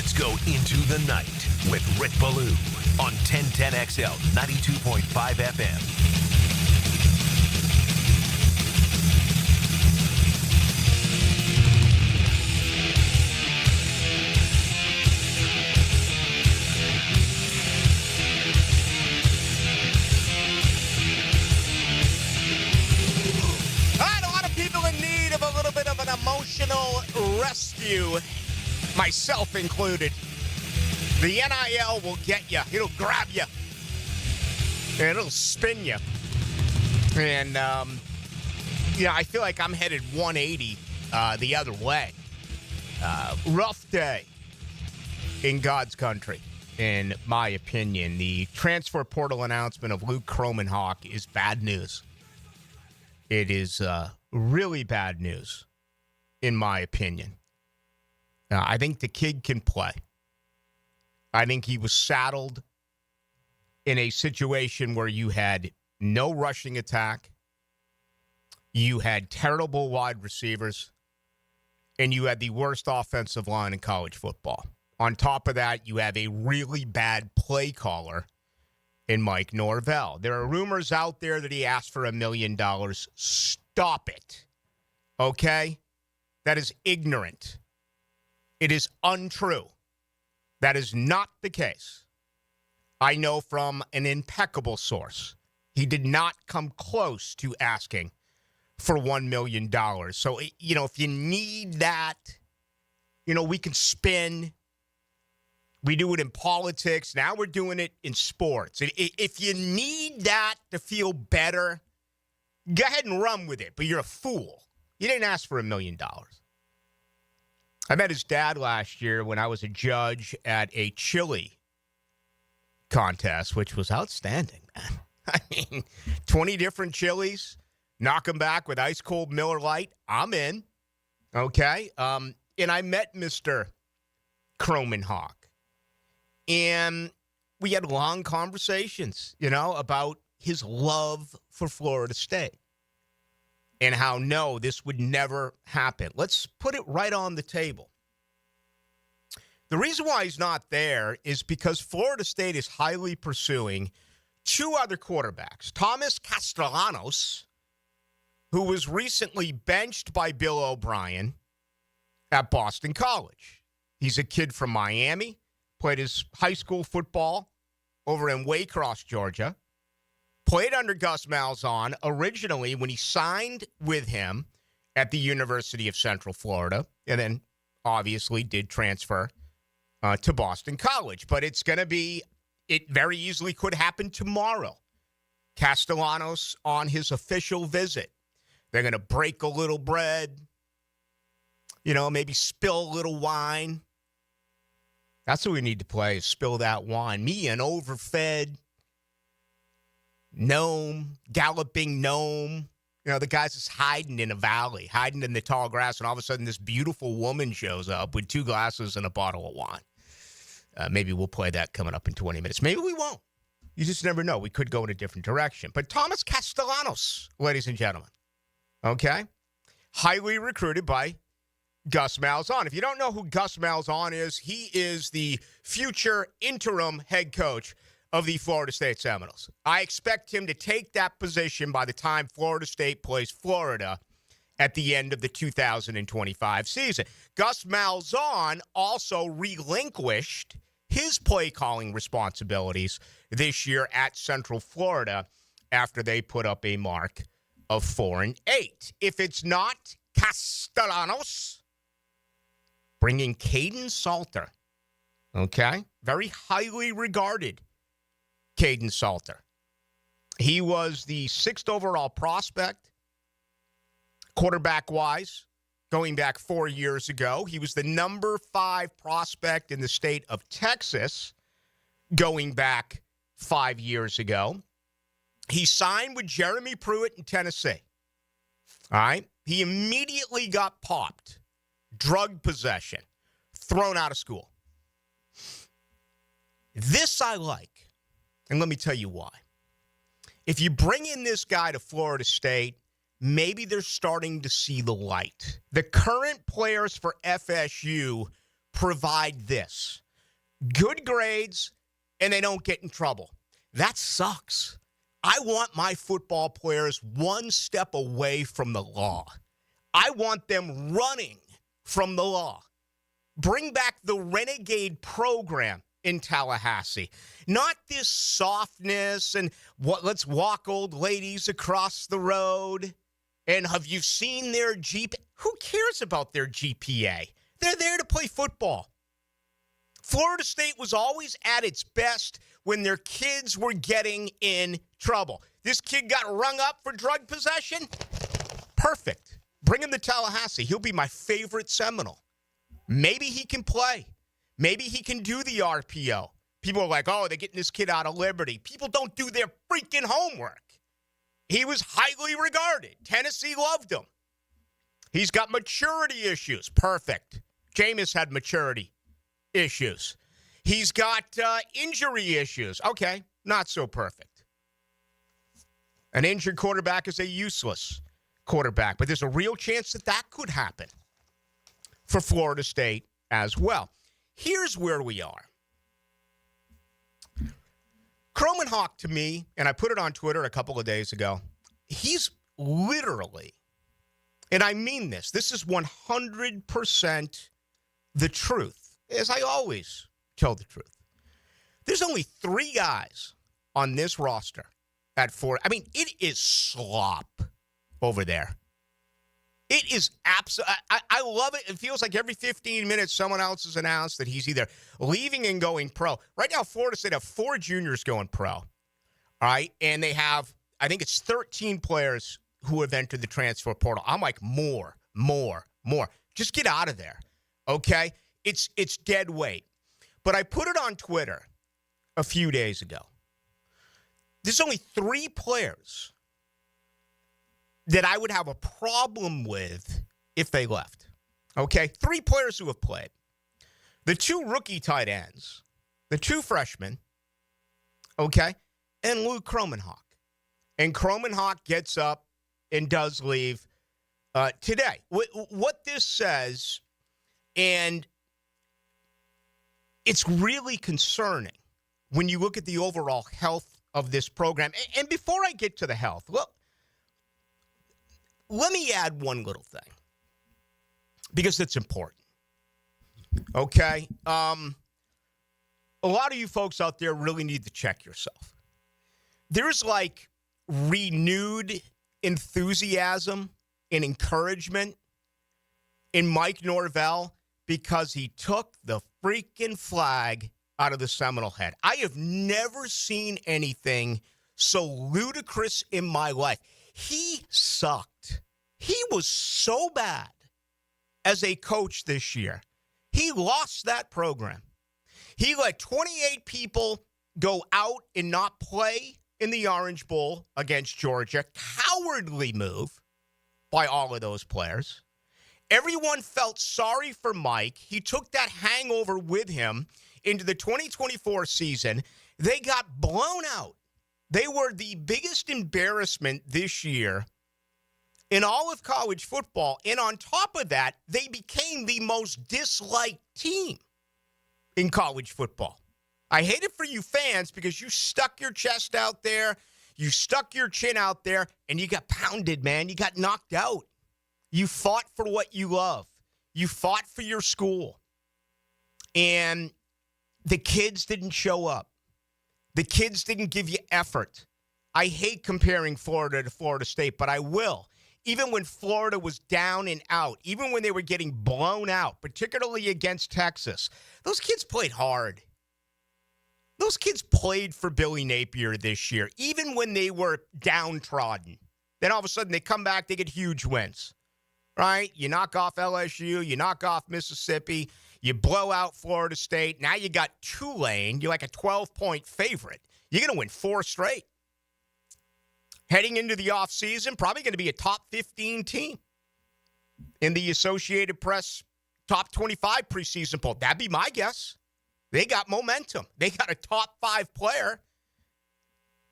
Let's go into the night with Rick Ballou on 1010XL 92.5 FM. Emotional rescue, myself included. The NIL will get you. It'll grab you. And it'll spin you. And, I feel like I'm headed 180 the other way. Rough day in God's country, in my opinion. The transfer portal announcement of Luke Kromenhoek is bad news. It is really bad news, in my opinion. I think the kid can play. I think he was saddled in a situation where you had no rushing attack, you had terrible wide receivers, and you had the worst offensive line in college football. On top of that, you have a really bad play caller in Mike Norvell. There are rumors out there that he asked for $1 million. Stop it. Okay? That is ignorant. It is untrue. That is not the case. I know from an impeccable source. He did not come close to asking for $1 million. So, if you need that, we can spin. We do it in politics. Now we're doing it in sports. If you need that to feel better, go ahead and run with it. But you're a fool. You didn't ask for $1 million. I met his dad last year when I was a judge at a chili contest, which was outstanding, man. I mean, 20 different chilies, knock them back with ice-cold Miller Lite. I'm in, okay? And I met Mr. Kromenhoek, and we had long conversations, about his love for Florida State. And how, no, this would never happen. Let's put it right on the table. The reason why he's not there is because Florida State is highly pursuing two other quarterbacks. Thomas Castellanos, who was recently benched by Bill O'Brien at Boston College. He's a kid from Miami, played his high school football over in Waycross, Georgia. Played under Gus Malzahn originally when he signed with him at the University of Central Florida, and then obviously did transfer to Boston College. But it very easily could happen tomorrow. Castellanos on his official visit. They're going to break a little bread, maybe spill a little wine. That's what we need to play, is spill that wine. Me, an overfed gnome, galloping gnome. The guy's just hiding in a valley, hiding in the tall grass, and all of a sudden this beautiful woman shows up with 2 glasses and a bottle of wine. Maybe we'll play that coming up in 20 minutes. Maybe we won't. You just never know. We could go in a different direction. But Thomas Castellanos, ladies and gentlemen, okay? Highly recruited by Gus Malzahn. If you don't know who Gus Malzahn is, he is the future interim head coach of the Florida State Seminoles. I expect him to take that position by the time Florida State plays Florida at the end of the 2025 season. Gus Malzahn also relinquished his play-calling responsibilities this year at Central Florida after they put up a mark of 4-8. If it's not Castellanos, bringing Caden Salter, okay? Very highly regarded Caden Salter. He was the 6th overall prospect, quarterback-wise, going back 4 years ago. He was the number 5 prospect in the state of Texas going back 5 years ago. He signed with Jeremy Pruitt in Tennessee. All right? He immediately got popped. Drug possession. Thrown out of school. This I like. And let me tell you why. If you bring in this guy to Florida State, maybe they're starting to see the light. The current players for FSU provide this: good grades, and they don't get in trouble. That sucks. I want my football players one step away from the law. I want them running from the law. Bring back the renegade program in Tallahassee. Not this softness and let's walk old ladies across the road. And have you seen their GPA? Who cares about their GPA? They're there to play football. Florida State was always at its best when their kids were getting in trouble. This kid got rung up for drug possession? Perfect. Bring him to Tallahassee. He'll be my favorite Seminole. Maybe he can play. Maybe he can do the RPO. People are like, oh, they're getting this kid out of Liberty. People don't do their freaking homework. He was highly regarded. Tennessee loved him. He's got maturity issues. Perfect. Jameis had maturity issues. He's got injury issues. Okay, not so perfect. An injured quarterback is a useless quarterback, but there's a real chance that that could happen for Florida State as well. Here's where we are. Kromenhoek, to me, and I put it on Twitter a couple of days ago, he's literally, and I mean this is 100% the truth, as I always tell the truth. There's only 3 guys on this roster at 4. I mean, it is slop over there. It is absolutely, I love it. It feels like every 15 minutes someone else has announced that he's either leaving and going pro. Right now, Florida State have 4 juniors going pro. All right. And they have, I think it's 13 players who have entered the transfer portal. I'm like, more. Just get out of there. Okay. It's dead weight. But I put it on Twitter a few days ago. There's only 3 players that I would have a problem with if they left. Okay? 3 players who have played. The 2 rookie tight ends, the 2 freshmen, okay, and Luke Kromenhoek. And Kromenhoek gets up and does leave today. What this says, and it's really concerning when you look at the overall health of this program. And before I get to the health, look, let me add one little thing, because it's important. Okay? A lot of you folks out there really need to check yourself. There's like renewed enthusiasm and encouragement in Mike Norvell because he took the freaking flag out of the Seminole head. I have never seen anything so ludicrous in my life. He sucked. He was so bad as a coach this year. He lost that program. He let 28 people go out and not play in the Orange Bowl against Georgia. Cowardly move by all of those players. Everyone felt sorry for Mike. He took that hangover with him into the 2024 season. They got blown out. They were the biggest embarrassment this year in all of college football. And on top of that, they became the most disliked team in college football. I hate it for you fans because you stuck your chest out there, you stuck your chin out there, and you got pounded, man. You got knocked out. You fought for what you love. You fought for your school. And the kids didn't show up. The kids didn't give you effort. I hate comparing Florida to Florida State, but I will. Even when Florida was down and out, even when they were getting blown out, particularly against Texas, those kids played hard. Those kids played for Billy Napier this year, even when they were downtrodden. Then all of a sudden they come back, they get huge wins, right? You knock off LSU, you knock off Mississippi, you blow out Florida State. Now you got Tulane. You're like a 12-point favorite. You're going to win 4 straight. Heading into the offseason, probably going to be a top 15 team in the Associated Press top 25 preseason poll. That'd be my guess. They got momentum. They got a top 5 player.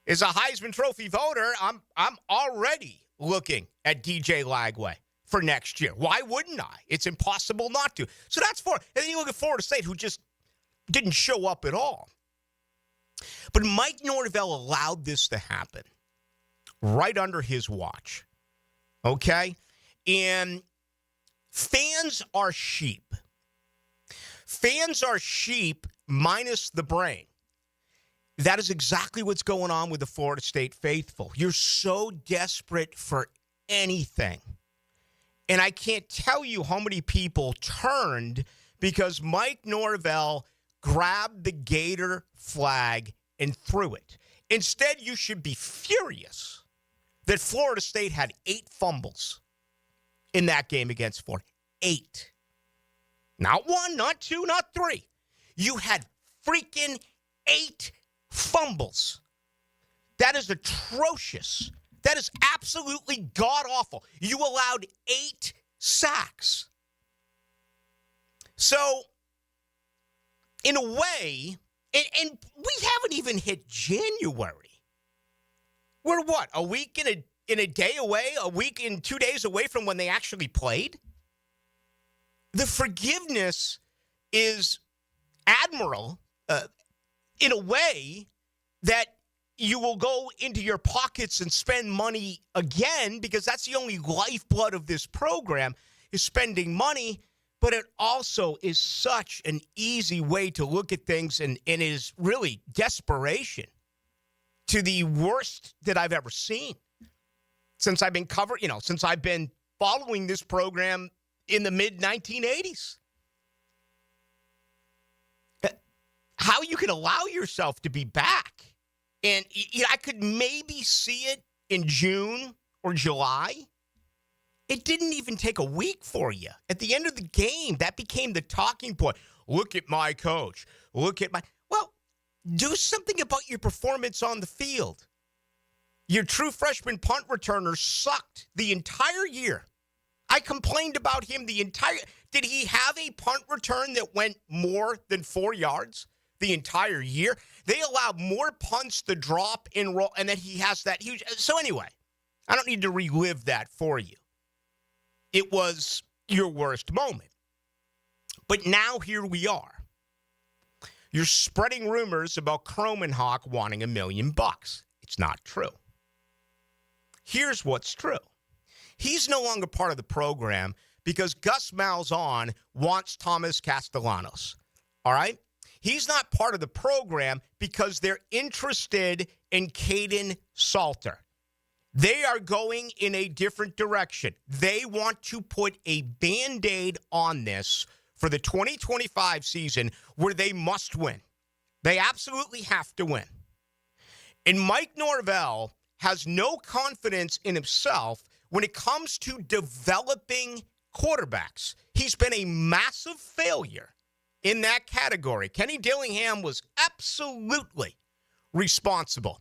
As a Heisman Trophy voter, I'm already looking at DJ Lagway. for next year. Why wouldn't I? It's impossible not to. So that's Florida. And then you look at Florida State, who just didn't show up at all. But Mike Norvell allowed this to happen right under his watch. Okay? And fans are sheep. Fans are sheep minus the brain. That is exactly what's going on with the Florida State faithful. You're so desperate for anything. And I can't tell you how many people turned because Mike Norvell grabbed the Gator flag and threw it. Instead, you should be furious that Florida State had 8 fumbles in that game against Florida. 8. Not 1, not 2, not 3. You had freaking 8 fumbles. That is atrocious. That is absolutely god-awful. You allowed 8 sacks. So, in a way, and we haven't even hit January. We're what, a week in a day away, a week and 2 days away from when they actually played? The forgiveness is admirable in a way that you will go into your pockets and spend money again because that's the only lifeblood of this program is spending money. But it also is such an easy way to look at things and is really desperation to the worst that I've ever seen since I've been since I've been following this program in the mid-1980s. How you can allow yourself to be back. And I could maybe see it in June or July. It didn't even take a week for you. At the end of the game, that became the talking point. Look at my coach. Well, do something about your performance on the field. Your true freshman punt returner sucked the entire year. I complained about him did he have a punt return that went more than 4 yards the entire year? They allowed more punts to drop and roll, and then he has that huge. So anyway, I don't need to relive that for you. It was your worst moment. But now here we are. You're spreading rumors about Kromenhoek wanting $1 million. It's not true. Here's what's true. He's no longer part of the program because Gus Malzahn wants Thomas Castellanos. All right? He's not part of the program because they're interested in Caden Salter. They are going in a different direction. They want to put a Band-Aid on this for the 2025 season where they must win. They absolutely have to win. And Mike Norvell has no confidence in himself when it comes to developing quarterbacks. He's been a massive failure in that category. Kenny Dillingham was absolutely responsible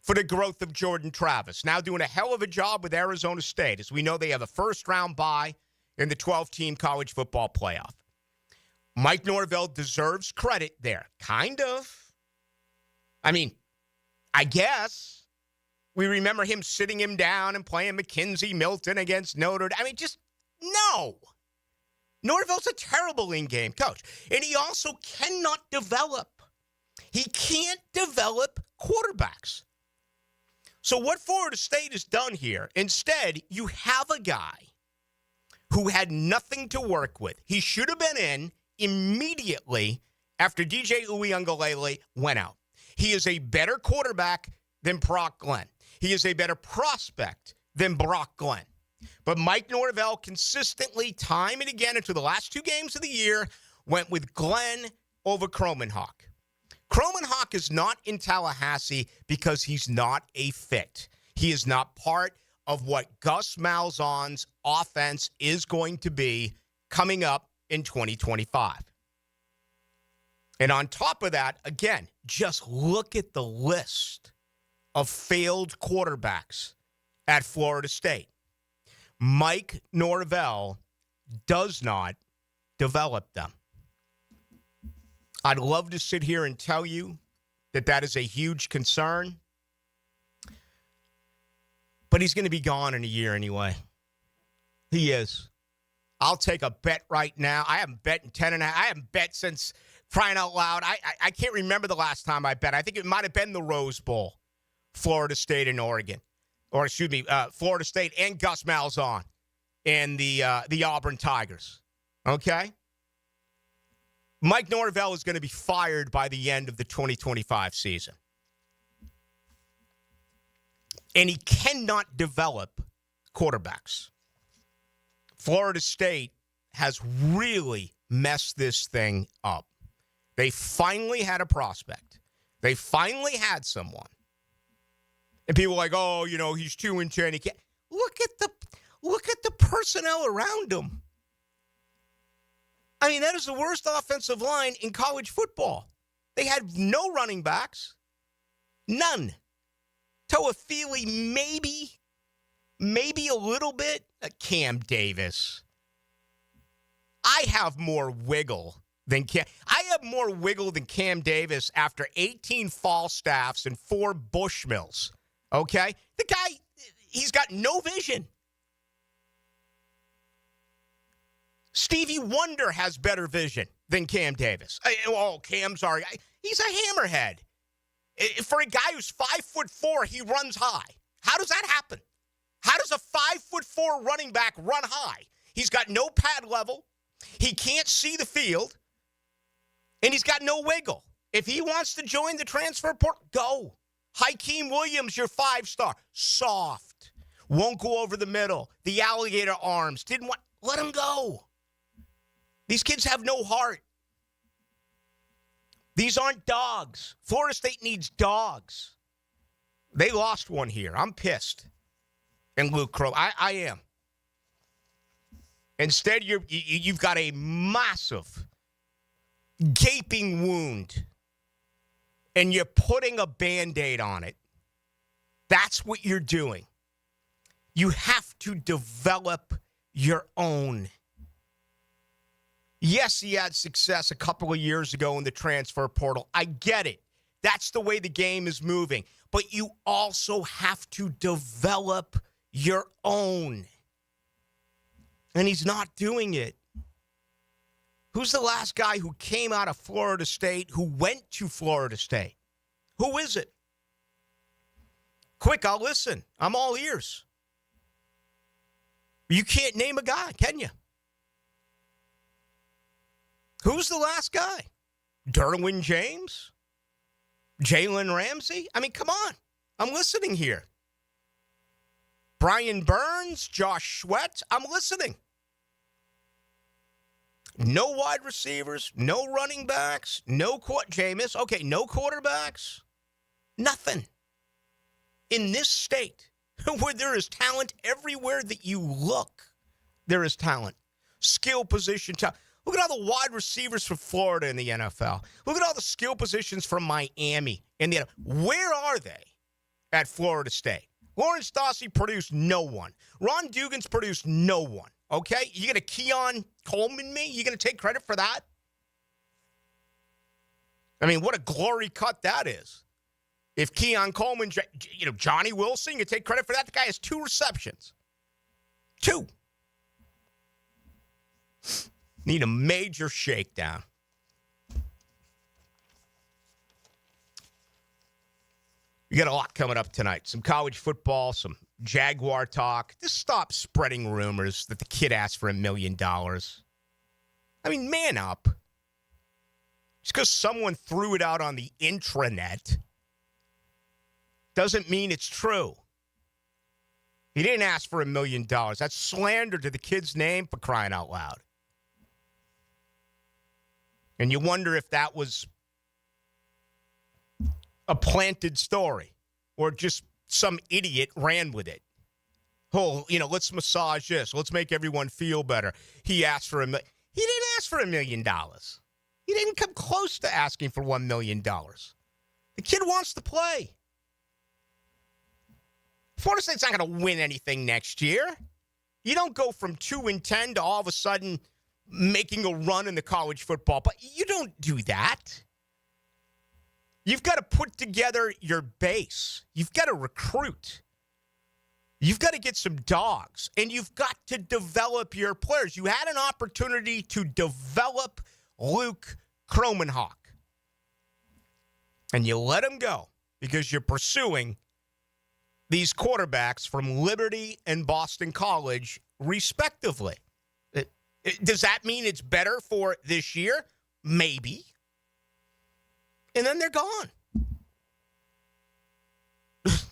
for the growth of Jordan Travis. Now doing a hell of a job with Arizona State. As we know, they have a first-round bye in the 12-team college football playoff. Mike Norvell deserves credit there. Kind of. I mean, I guess. We remember him sitting him down and playing McKenzie Milton against Notre Dame. I mean, just no. Norvell's a terrible in-game coach. And he also cannot develop. He can't develop quarterbacks. So what Florida State has done here, instead, you have a guy who had nothing to work with. He should have been in immediately after DJ Uiagalelei went out. He is a better quarterback than Brock Glenn. He is a better prospect than Brock Glenn. But Mike Norvell consistently, time and again, into the last 2 games of the year, went with Glenn over Kromenhoek. Kromenhoek is not in Tallahassee because he's not a fit. He is not part of what Gus Malzahn's offense is going to be coming up in 2025. And on top of that, again, just look at the list of failed quarterbacks at Florida State. Mike Norvell does not develop them. I'd love to sit here and tell you that that is a huge concern, but he's going to be gone in a year anyway. He is. I'll take a bet right now. I haven't bet in 10 and a half. I haven't bet since crying out loud. I can't remember the last time I bet. I think it might have been the Rose Bowl, Florida State and Oregon. Or, excuse me, Florida State and Gus Malzahn and the Auburn Tigers. Okay? Mike Norvell is going to be fired by the end of the 2025 season. And he cannot develop quarterbacks. Florida State has really messed this thing up. They finally had a prospect. They finally had someone. And people are like, oh, you know, he's 2-10. He can't. Look at the personnel around him. I mean, that is the worst offensive line in college football. They had no running backs. None. Toafili, maybe a little bit. Cam Davis. I have more wiggle than Cam. I have more wiggle than Cam Davis after 18 Falstaffs and 4 Bushmills. Okay? The guy, he's got no vision. Stevie Wonder has better vision than Cam Davis. Oh, Cam's our guy. He's a hammerhead. For a guy who's 5'4", he runs high. How does that happen? How does a 5'4" running back run high? He's got no pad level. He can't see the field. And he's got no wiggle. If he wants to join the transfer portal, go. Hakeem Williams, your 5-star. Soft. Won't go over the middle. The alligator arms. Didn't want. Let him go. These kids have no heart. These aren't dogs. Florida State needs dogs. They lost one here. I'm pissed. And Luke Crow, I am. Instead, you've got a massive, gaping wound, and you're putting a Band-Aid on it. That's what you're doing. You have to develop your own. Yes, he had success a couple of years ago in the transfer portal. I get it. That's the way the game is moving. But you also have to develop your own. And he's not doing it. Who's the last guy who came out of Florida State, who went to Florida State? Who is it? Quick, I'll listen. I'm all ears. You can't name a guy, can you? Who's the last guy? Derwin James? Jalen Ramsey? I mean, come on. I'm listening here. Brian Burns? Josh Sweat? I'm listening. No wide receivers, no running backs, no Jameis. Okay, no quarterbacks. Nothing. In this state, where there is talent everywhere that you look, there is talent. Skill position talent. Look at all the wide receivers from Florida in the NFL. Look at all the skill positions from Miami in the NFL. Where are they at Florida State? Lawrence Dawsey produced no one. Ron Dugan's produced no one. Okay? You going to Keon Coleman me? You going to take credit for that? I mean, what a glory cut that is. If Keon Coleman, Johnny Wilson, you take credit for that? The guy has 2 receptions. 2. Need a major shakedown. We got a lot coming up tonight. Some college football, some Jaguar talk. Just stop spreading rumors that the kid asked for $1 million. I mean, man up. Just because someone threw it out on the intranet doesn't mean it's true. He didn't ask for $1 million. That's slander to the kid's name, for crying out loud. And you wonder if that was a planted story or just some idiot ran with it. Oh, let's massage this. Let's make everyone feel better. He asked for $1 million. He didn't ask for $1 million. He didn't come close to asking for $1 million. The kid wants to play. Florida State's not going to win anything next year. You don't go from 2-10 to all of a sudden making a run in the college football. But you don't do that. You've got to put together your base. You've got to recruit. You've got to get some dogs, and you've got to develop your players. You had an opportunity to develop Luke Kromenhoek, and you let him go because you're pursuing these quarterbacks from Liberty and Boston College, respectively. Does that mean it's better for this year? Maybe. And then they're gone.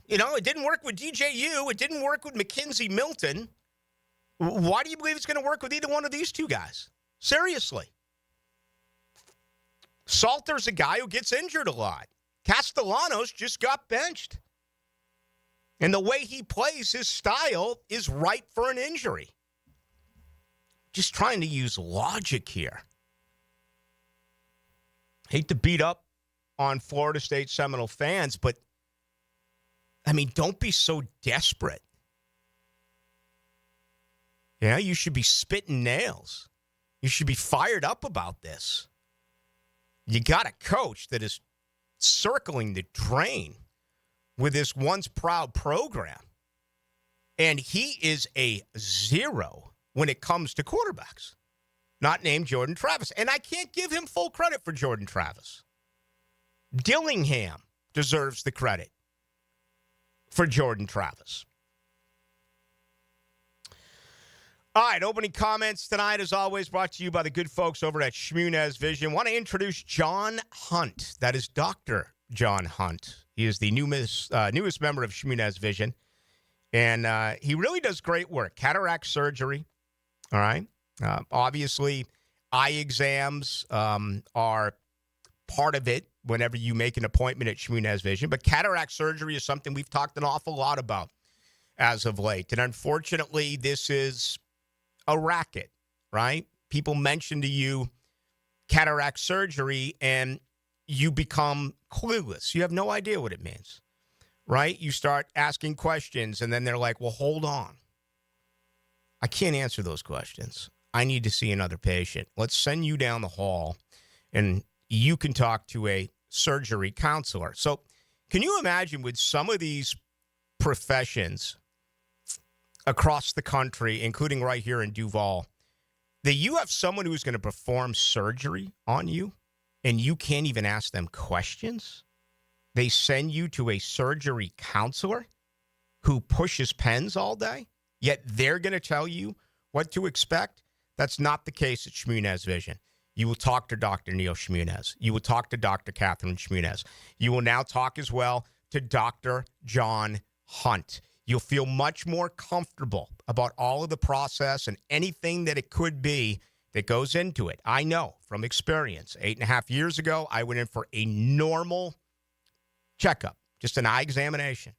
It didn't work with DJU. It didn't work with McKenzie Milton. Why do you believe it's going to work with either one of these two guys? Seriously. Salter's a guy who gets injured a lot. Castellanos just got benched. And the way he plays, his style is ripe for an injury. Just trying to use logic here. Hate to beat up on Florida State Seminole fans, but, don't be so desperate. Yeah, you should be spitting nails. You should be fired up about this. You got a coach that is circling the drain with this once proud program. And he is a zero when it comes to quarterbacks, not named Jordan Travis. And I can't give him full credit for Jordan Travis. Dillingham deserves the credit for Jordan Travis. All right, opening comments tonight, as always, brought to you by the good folks over at Shmunez Vision. Want to introduce John Hunt. That is Dr. John Hunt. He is the newest member of Shmunez Vision, and he really does great work. Cataract surgery, all right? Obviously, eye exams are part of it whenever you make an appointment at Shmunez Vision, but cataract surgery is something we've talked an awful lot about as of late, and unfortunately, this is a racket, right? People mention to you cataract surgery, and you become clueless. You have no idea what it means, right? You start asking questions, and then they're like, well, hold on. I can't answer those questions. I need to see another patient. Let's send you down the hall, and you can talk to a surgery counselor. So can you imagine with some of these professions across the country, including right here in Duval, that you have someone who's going to perform surgery on you, and you can't even ask them questions? They send you to a surgery counselor who pushes pens all day, yet they're going to tell you what to expect? That's not the case at Shmunez Vision. You will talk to Dr. Neil Shmunez. You will talk to Dr. Catherine Shmunez. You will now talk as well to Dr. John Hunt. You'll feel much more comfortable about all of the process and anything that it could be that goes into it. I know from experience. 8.5 years ago, I went in for a normal checkup, just an eye examination.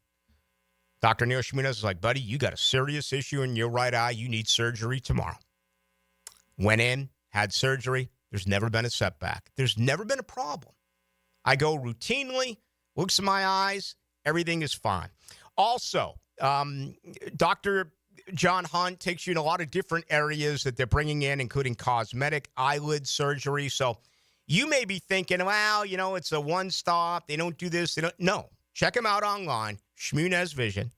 Dr. Neil Shmunez is like, buddy, you got a serious issue in your right eye. You need surgery tomorrow. Went in, had surgery. There's never been a setback. There's never been a problem. I go routinely, looks in my eyes, everything is fine. Also, Dr. John Hunt takes you in a lot of different areas that they're bringing in, including cosmetic eyelid surgery. So you may be thinking, well, it's a one-stop. They don't do this. No. Check them out online, Shmunez Vision.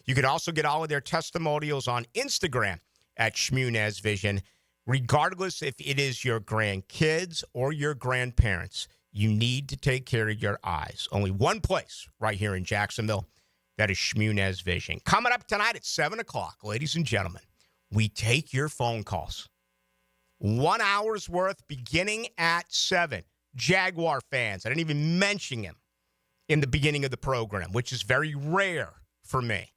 You can also get all of their testimonials on Instagram at Shmunez Vision. Regardless if it is your grandkids or your grandparents, you need to take care of your eyes. Only one place right here in Jacksonville. That is Shmunez Vision. Coming up tonight at 7 o'clock, ladies and gentlemen, we take your phone calls. 1 hour's worth beginning at 7. Jaguar fans, I didn't even mention him in the beginning of the program, which is very rare for me.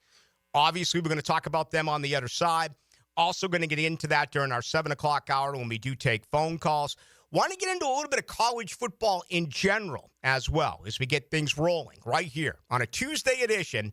Obviously, we're going to talk about them on the other side. Also going to get into that during our 7 o'clock hour when we do take phone calls. Want to get into a little bit of college football in general as well as we get things rolling right here on a Tuesday edition.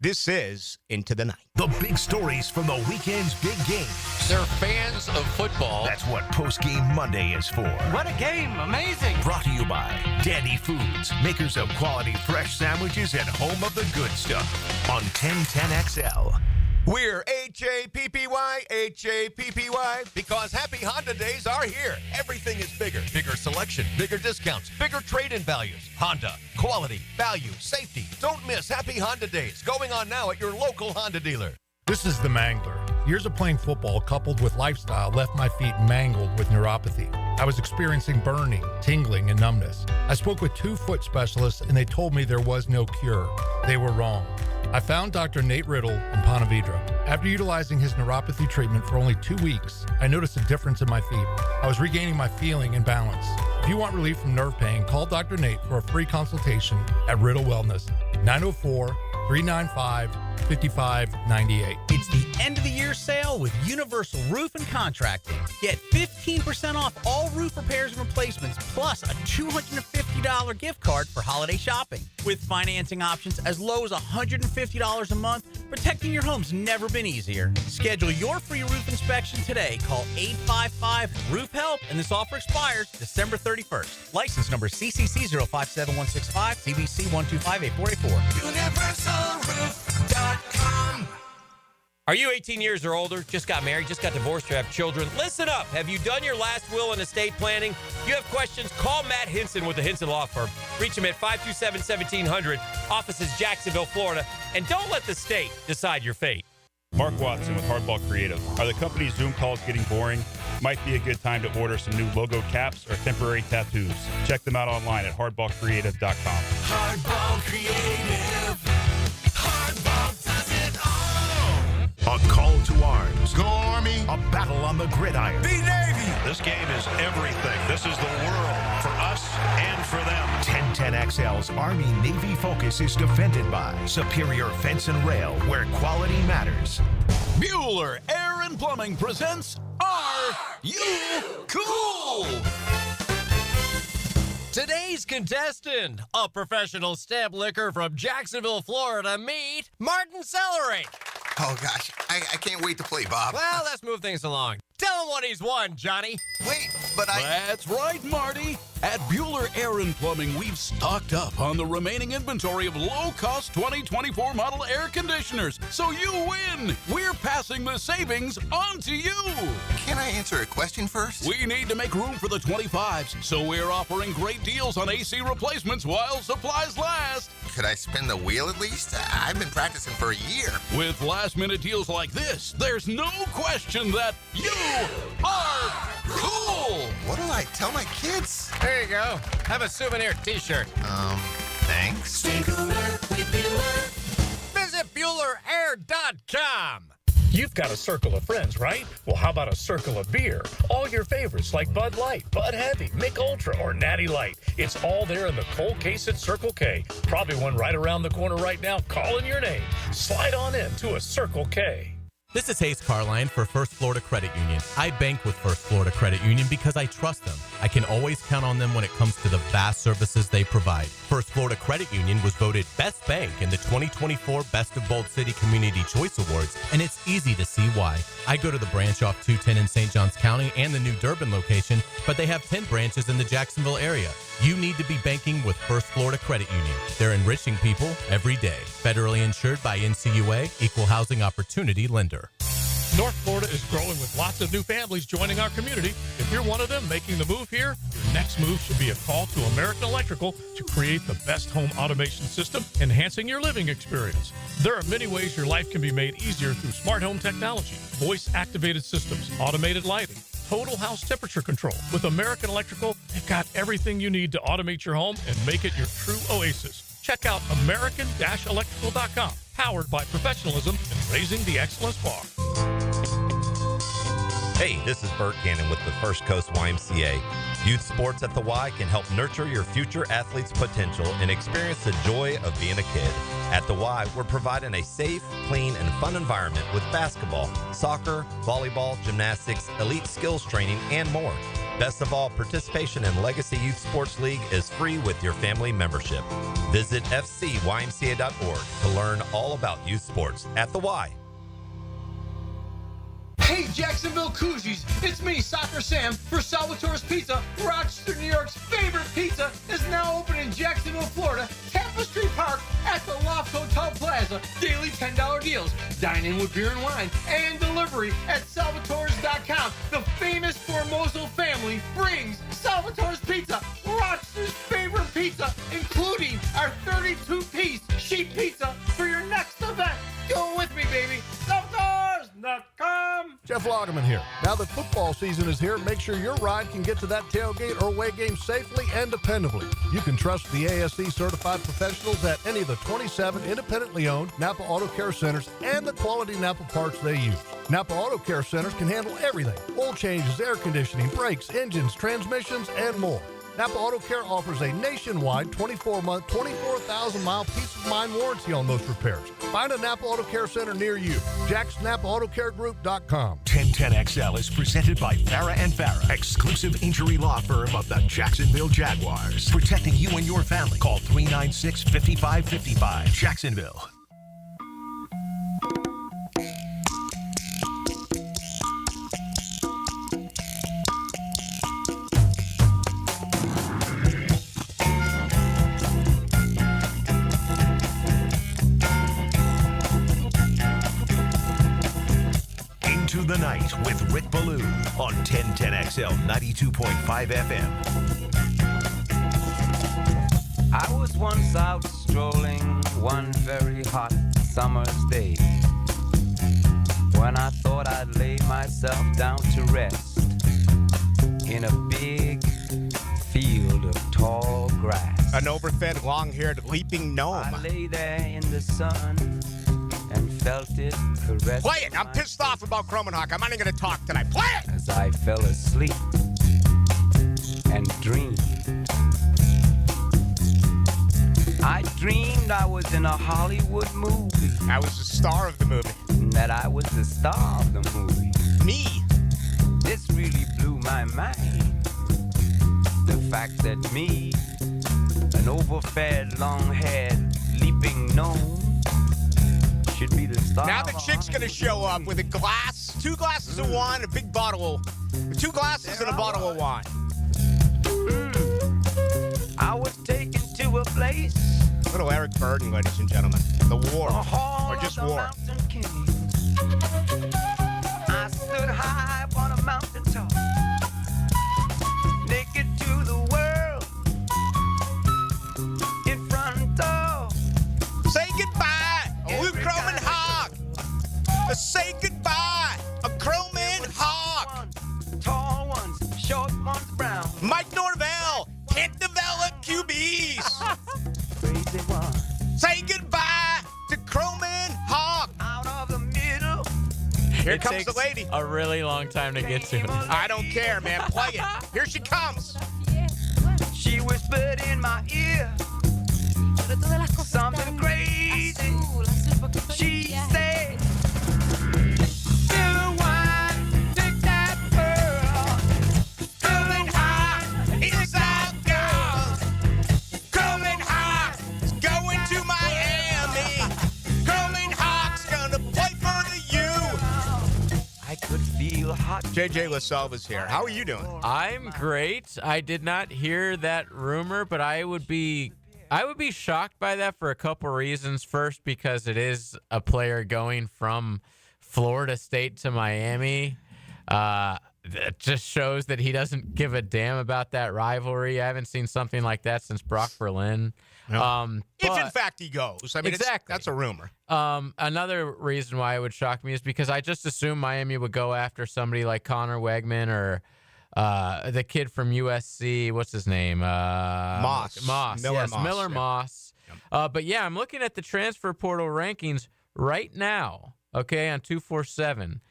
This is Into the Night. The big stories from the weekend's big games. They're fans of football. That's what Postgame Monday is for. What a game. Amazing. Brought to you by Dandy Foods, makers of quality fresh sandwiches and home of the good stuff on 1010XL. We're HAPPY, HAPPY, because happy Honda days are here. Everything is bigger. Bigger selection. selection, bigger discounts, bigger trade-in values. Honda, quality, value, safety. Don't miss Happy Honda Days going on now at your local Honda dealer. This is the Mangler. Years of playing football coupled with lifestyle left my feet mangled with neuropathy. I was experiencing burning, tingling, and numbness. I spoke with 2 foot specialists and they told me there was no cure. They were wrong. I found Dr. Nate Riddle in Ponte Vedra. After utilizing his neuropathy treatment for only 2 weeks, I noticed a difference in my feet. I was regaining my feeling and balance. If you want relief from nerve pain, call Dr. Nate for a free consultation at Riddle Wellness, 904-395-5598. It's the end of the year sale with Universal Roof and Contracting. Get 15% off all roof repairs and replacements, plus a $250 gift card for holiday shopping. With financing options as low as $150 a month, protecting your home's never been easier. Schedule your free roof inspection today. Call 855-ROOF-HELP, and this offer expires December 31st. License number CCC 057165, CBC 1258484. UniversalRoof.com. Are you 18 years or older, just got married, just got divorced, or have children? Listen up. Have you done your last will and estate planning? If you have questions, call Matt Hinson with the Hinson Law Firm. Reach him at 527-1700. Office is Jacksonville, Florida. And don't let the state decide your fate. Mark Watson with Hardball Creative. Are the company's Zoom calls getting boring? Might be a good time to order some new logo caps or temporary tattoos. Check them out online at hardballcreative.com. Hardball Creative. Hardball does it all. A call to arms. Go Army. A battle on the gridiron. Be Navy. This game is everything. This is the world for us and for them. 1010XL's Army-Navy focus is defended by Superior Fence and Rail, where quality matters. Bueller Air and Plumbing presents Are You Cool? Today's contestant, a professional stamp licker from Jacksonville, Florida, meet Martin Celery. Oh, gosh. I can't wait to play, Bob. Well, let's move things along. Tell him what he's won, Johnny. Wait, but That's right, Marty. At Bueller Air and Plumbing, we've stocked up on the remaining inventory of low-cost 2024 model air conditioners. So you win. We're passing the savings on to you. Can I answer a question first? We need to make room for the 25s, so we're offering great deals on AC replacements while supplies last. Could I spin the wheel at least? I've been practicing for a year. With last-minute deals like this, there's no question that you are cool. What do I tell my kids? There you go. Have a souvenir t-shirt. Thanks. Stay cooler with Bueller. Visit BuellerAir.com. You've got a circle of friends, right? Well, how about a circle of beer? All your favorites like Bud Light, Bud Heavy, Mick Ultra, or Natty Light. It's all there in the cold case at Circle K. Probably one right around the corner right now calling your name. Slide on in to a Circle K. This is Hayes Carline for First Florida Credit Union. I bank with First Florida Credit Union because I trust them. I can always count on them when it comes to the vast services they provide. First Florida Credit Union was voted Best Bank in the 2024 Best of Bold City Community Choice Awards, and it's easy to see why. I go to the branch off 210 in St. Johns County and the New Durban location, but they have 10 branches in the Jacksonville area. You need to be banking with First Florida Credit Union. They're enriching people every day. Federally insured by NCUA, Equal Housing Opportunity Lender. North Florida is growing with lots of new families joining our community. If you're one of them making the move here, your next move should be a call to American Electrical to create the best home automation system, enhancing your living experience. There are many ways your life can be made easier through smart home technology, voice-activated systems, automated lighting, total house temperature control. With American Electrical, they've got everything you need to automate your home and make it your true oasis. Check out American-Electrical.com, powered by professionalism and raising the excellence bar. Hey, this is Bert Cannon with the First Coast YMCA. Youth sports at the Y can help nurture your future athlete's potential and experience the joy of being a kid. At the Y, we're providing a safe, clean, and fun environment with basketball, soccer, volleyball, gymnastics, elite skills training, and more. Best of all, participation in Legacy Youth Sports League is free with your family membership. Visit fcymca.org to learn all about youth sports at the Y. Hey, Jacksonville Koozies, it's me, Soccer Sam, for Salvatore's Pizza. Rochester, New York's favorite pizza is now open in Jacksonville, Florida, Tapestry Park at the Loft Hotel Plaza. Daily $10 deals, dine in with beer and wine, and delivery at salvatores.com. The famous Formoso family brings Salvatore's Pizza Vloggeman here. Now that football season is here, make sure your ride can get to that tailgate or away game safely and dependably. You can trust the ASE certified professionals at any of the 27 independently owned Napa Auto Care Centers and the quality Napa parts they use. Napa Auto Care Centers can handle everything: oil changes, air conditioning, brakes, engines, transmissions, and more. Napa Auto Care offers a nationwide 24-month, 24,000-mile peace of mind warranty on most repairs. Find a Napa Auto Care Center near you. JacksNapaAutoCareGroup.com. 1010XL is presented by Farah and Farah, exclusive injury law firm of the Jacksonville Jaguars. Protecting you and your family. Call 396-5555. Jacksonville. Into the Night with Rick Ballou on 1010XL 92.5 FM. I was once out strolling one very hot summer's day when I thought I'd lay myself down to rest in a big field of tall grass. An overfed, long-haired, leaping gnome. I lay there in the sun and felt it caress. Play it! I'm pissed off about Cromanhawk. I'm not even going to talk tonight. Play it! As I fell asleep and dreamed. I dreamed I was in a Hollywood movie. I was the star of the movie. And that I was the star of the movie. Me! This really blew my mind. The fact that me, an overfed, long-haired, leaping gnome, should be the star. Now the chick's gonna show up with a glass, 2 glasses of wine, a big bottle of, 2 glasses and a bottle of wine. I was taken to a place. Little Eric Burden, ladies and gentlemen. The war. Or just war. I stood high upon a mountain top, naked to the world, in front of. Say goodbye, Luke Cromanhawk. Say goodbye, a Cromanhawk. Tall ones, short ones, brown. Mike Norvell can't develop QBs. Crazy one. Say goodbye to Cromanhawk. Out of the middle. Here It comes takes the lady. a really long time to get to it. I don't care, man. Play it. Here she comes. She whispered in my ear something crazy. She said, "Little wine, take that pearl. Cromanhawk, it's our girl. Cromanhawk is going to Miami. Cromanhawk's gonna play for the U." I could feel hot. JJ LaSalva's here. How are you doing? I'm great. I did not hear that rumor, but I would be shocked by that for a couple reasons. First, because it is a player going from Florida State to Miami. That just shows that he doesn't give a damn about that rivalry. I haven't seen something like that since Brock Berlin. If in fact he goes. I mean, exactly. That's a rumor. Another reason why it would shock me is because I just assumed Miami would go after somebody like Connor Wegman or the kid from USC. What's his name? Moss. Miller yeah. Moss. Yep. But yeah, I'm looking at the transfer portal rankings right now. Okay, on 247,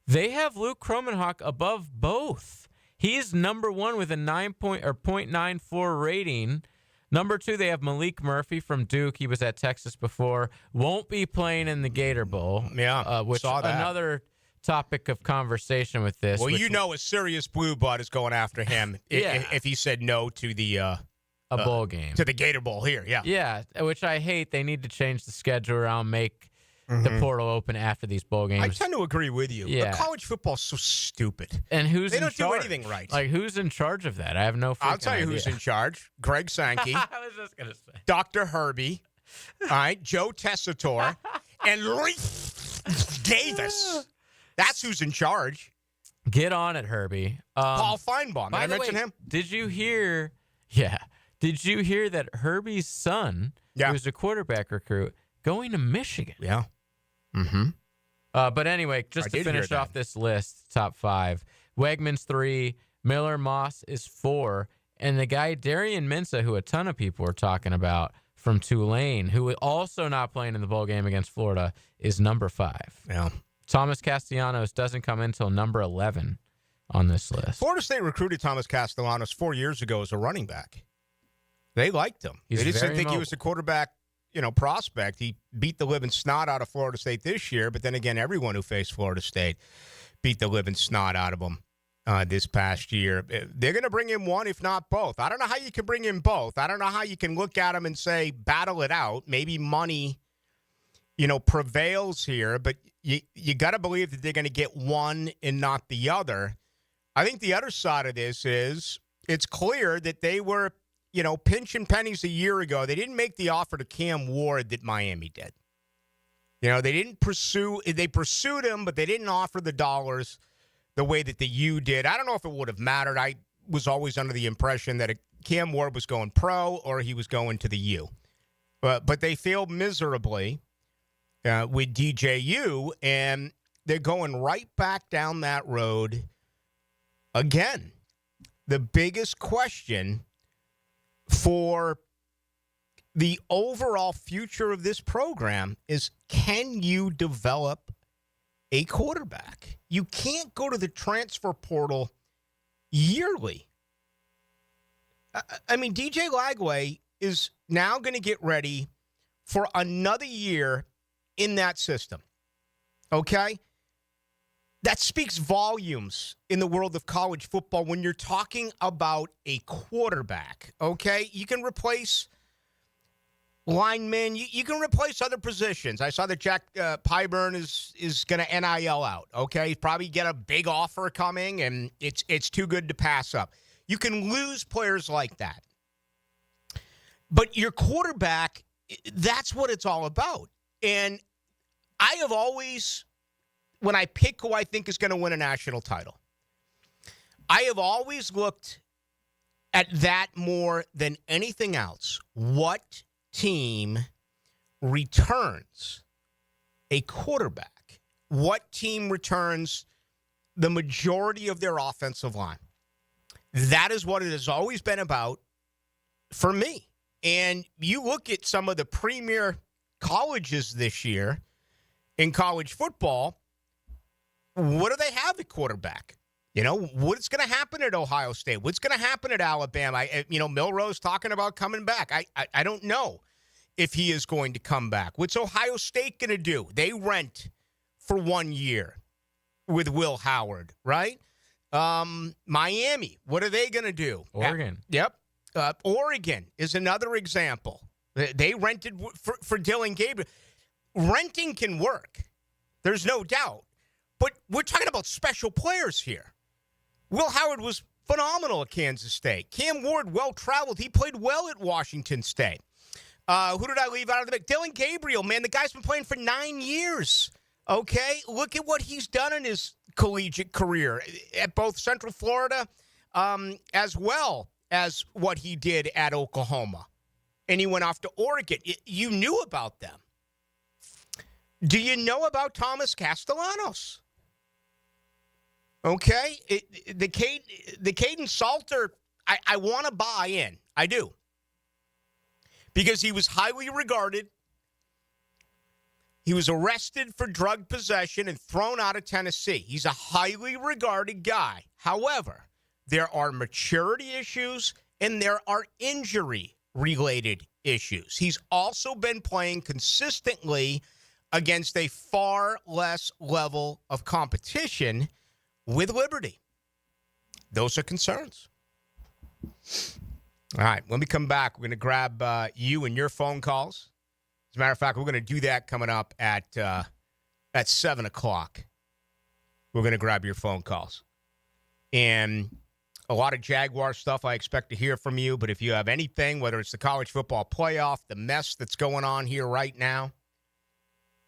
they have Luke Cromanhawk above both. He's number 1 with a 0.94 rating. Number 2, they have Malik Murphy from Duke. He was at Texas before. Won't be playing in the Gator Bowl. Yeah, which saw that. Another topic of conversation with this. Well, you know a serious blue blood is going after him if he said no to the a bowl game. To the Gator Bowl here, yeah. Yeah, which I hate. They need to change the schedule around, make the portal open after these bowl games. I tend to agree with you. Yeah. But college football's so stupid. And they don't do anything right. Like, who's in charge of that? I have no freaking I'll tell you idea. who's in charge. Greg Sankey. I was just going to say. Dr. Herbie. All right. Joe Tessitore. And Reese Davis. That's who's in charge. Get on it, Herbie. Paul Feinbaum. Did I by the mention way, him? Did you hear? Yeah. Did you hear that Herbie's son, who's a quarterback recruit, going to Michigan? Yeah. Mm-hmm. But anyway, just to finish off this list, top 5. Wegman's 3, Miller Moss is 4, and the guy Darian Mensah, who a ton of people are talking about from Tulane, who also not playing in the bowl game against Florida, is number 5. Yeah. Thomas Castellanos doesn't come in until number 11 on this list. Florida State recruited Thomas Castellanos 4 years ago as a running back. They liked him. He's They just didn't very think he was a quarterback, prospect. He beat the living snot out of Florida State this year, but then again, everyone who faced Florida State beat the living snot out of him this past year. They're going to bring in one, if not both. I don't know how you can bring in both. I don't know how you can look at them and say, battle it out. Maybe money, prevails here, but you got to believe that they're going to get one and not the other. I think the other side of this is it's clear that they were, pinching pennies a year ago. They didn't make the offer to Cam Ward that Miami did. They pursued him, but they didn't offer the dollars the way that the U did. I don't know if it would have mattered. I was always under the impression that Cam Ward was going pro or he was going to the U. But they failed miserably with DJU, and they're going right back down that road again. The biggest question for the overall future of this program is, can you develop a quarterback? You can't go to the transfer portal yearly. I mean, DJ Lagway is now going to get ready for another year in that system. Okay? That speaks volumes in the world of college football when you're talking about a quarterback, okay? You can replace linemen. You can replace other positions. I saw that Jack Pyburn is going to NIL out, okay? He's probably get a big offer coming, and it's too good to pass up. You can lose players like that. But your quarterback, that's what it's all about. And I have always, when I pick who I think is going to win a national title, I have always looked at that more than anything else. What team returns a quarterback? What team returns the majority of their offensive line? That is what it has always been about for me. And you look at some of the premier colleges this year in college football, what do they have at quarterback? What's going to happen at Ohio State? What's going to happen at Alabama? Milroe's talking about coming back. I don't know if he is going to come back. What's Ohio State going to do? They rent for 1 year with Will Howard, right? Miami, what are they going to do? Oregon. Yep. Oregon is another example. They rented for Dylan Gabriel. Renting can work. There's no doubt. But we're talking about special players here. Will Howard was phenomenal at Kansas State. Cam Ward, well-traveled. He played well at Washington State. Who did I leave out of the mix? Dylan Gabriel, man, the guy's been playing for 9 years. Okay? Look at what he's done in his collegiate career at both Central Florida as well as what he did at Oklahoma. And he went off to Oregon. You knew about them. Do you know about Thomas Castellanos? Okay? The Caden Salter, I want to buy in. I do. Because he was highly regarded. He was arrested for drug possession and thrown out of Tennessee. He's a highly regarded guy. However, there are maturity issues and there are injury-related issues. He's also been playing consistently against a far less level of competition with Liberty. Those are concerns. All right, when we come back, we're going to grab you and your phone calls. As a matter of fact, we're going to do that coming up at 7 o'clock. We're going to grab your phone calls. And a lot of Jaguar stuff I expect to hear from you, but if you have anything, whether it's the college football playoff, the mess that's going on here right now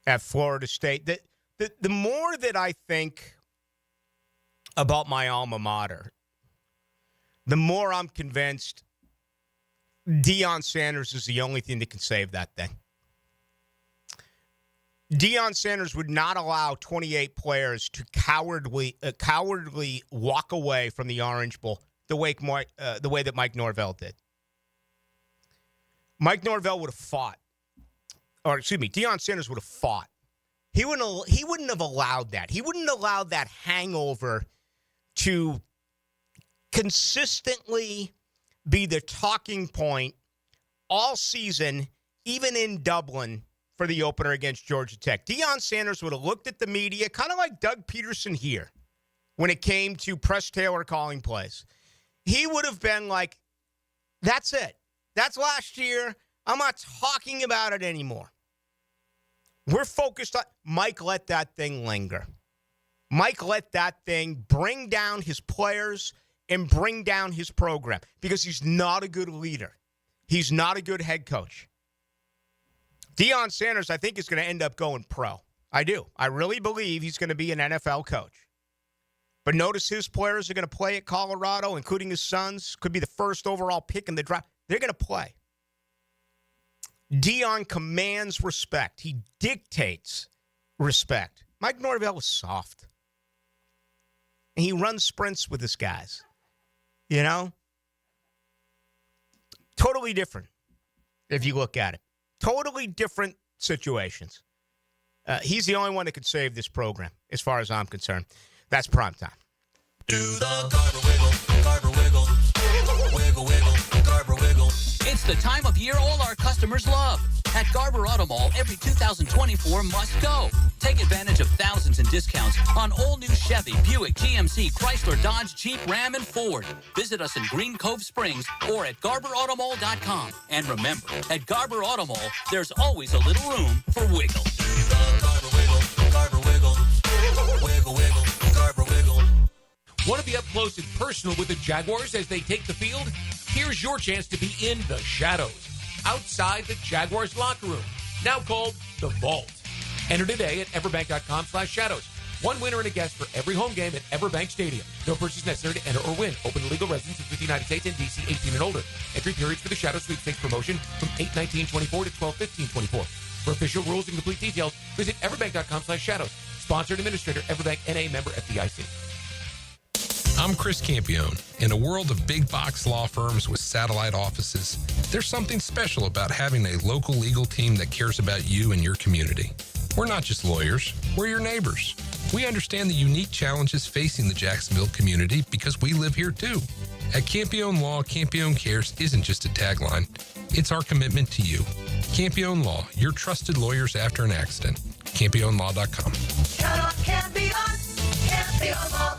at Florida State, the more that I think about my alma mater, the more I'm convinced Deion Sanders is the only thing that can save that thing. Deion Sanders would not allow 28 players to cowardly walk away from the Orange Bowl the way that Mike Norvell did. Mike Norvell would have fought. Or, excuse me, Deion Sanders would have fought. He wouldn't have allowed that. He wouldn't have allowed that hangover to consistently be the talking point all season, even in Dublin, for the opener against Georgia Tech. Deion Sanders would have looked at the media, kind of like Doug Peterson here, when it came to Press Taylor calling plays. He would have been like, that's it. That's last year. I'm not talking about it anymore. We're focused on... Mike let that thing linger. Mike let that thing bring down his players and bring down his program because he's not a good leader. He's not a good head coach. Deion Sanders, I think, is going to end up going pro. I do. I really believe he's going to be an NFL coach. But notice his players are going to play at Colorado, including his sons. Could be the first overall pick in the draft. They're going to play. Deion commands respect. He dictates respect. Mike Norvell is soft. And he runs sprints with his guys. You know? Totally different if you look at it. Totally different situations. He's the only one that could save this program, as far as I'm concerned. That's prime time. Do the Garber wiggle, Garber wiggle, wiggle, wiggle, Garber wiggle. It's the time of year all our customers love. At Garber Auto Mall, every 2024 must go. Take advantage of thousands in discounts on all new Chevy, Buick, GMC, Chrysler, Dodge, Jeep, Ram, and Ford. Visit us in Green Cove Springs or at GarberAutomall.com. And remember, at Garber Auto Mall, there's always a little room for wiggle. Garber wiggle, Garber wiggle, wiggle, wiggle, Garber wiggle. Want to be up close and personal with the Jaguars as they take the field? Here's your chance to be in the shadows, outside the Jaguars locker room, now called The Vault. Enter today at everbank.com/shadows. One winner and a guest for every home game at Everbank Stadium. No purchase necessary to enter or win. Open to legal residents of the United States and D.C. 18 and older. Entry periods for the Shadow Sweepstakes promotion from 8/19/24 to 12/15/24. For official rules and complete details, visit everbank.com/shadows. Sponsored administrator, Everbank N.A. member FDIC. I'm Chris Campione. In a world of big box law firms with satellite offices, there's something special about having a local legal team that cares about you and your community. We're not just lawyers, we're your neighbors. We understand the unique challenges facing the Jacksonville community because we live here too. At Campione Law, Campione Cares isn't just a tagline, it's our commitment to you. Campione Law, your trusted lawyers after an accident. CampioneLaw.com. Count on Campione, Campione Law.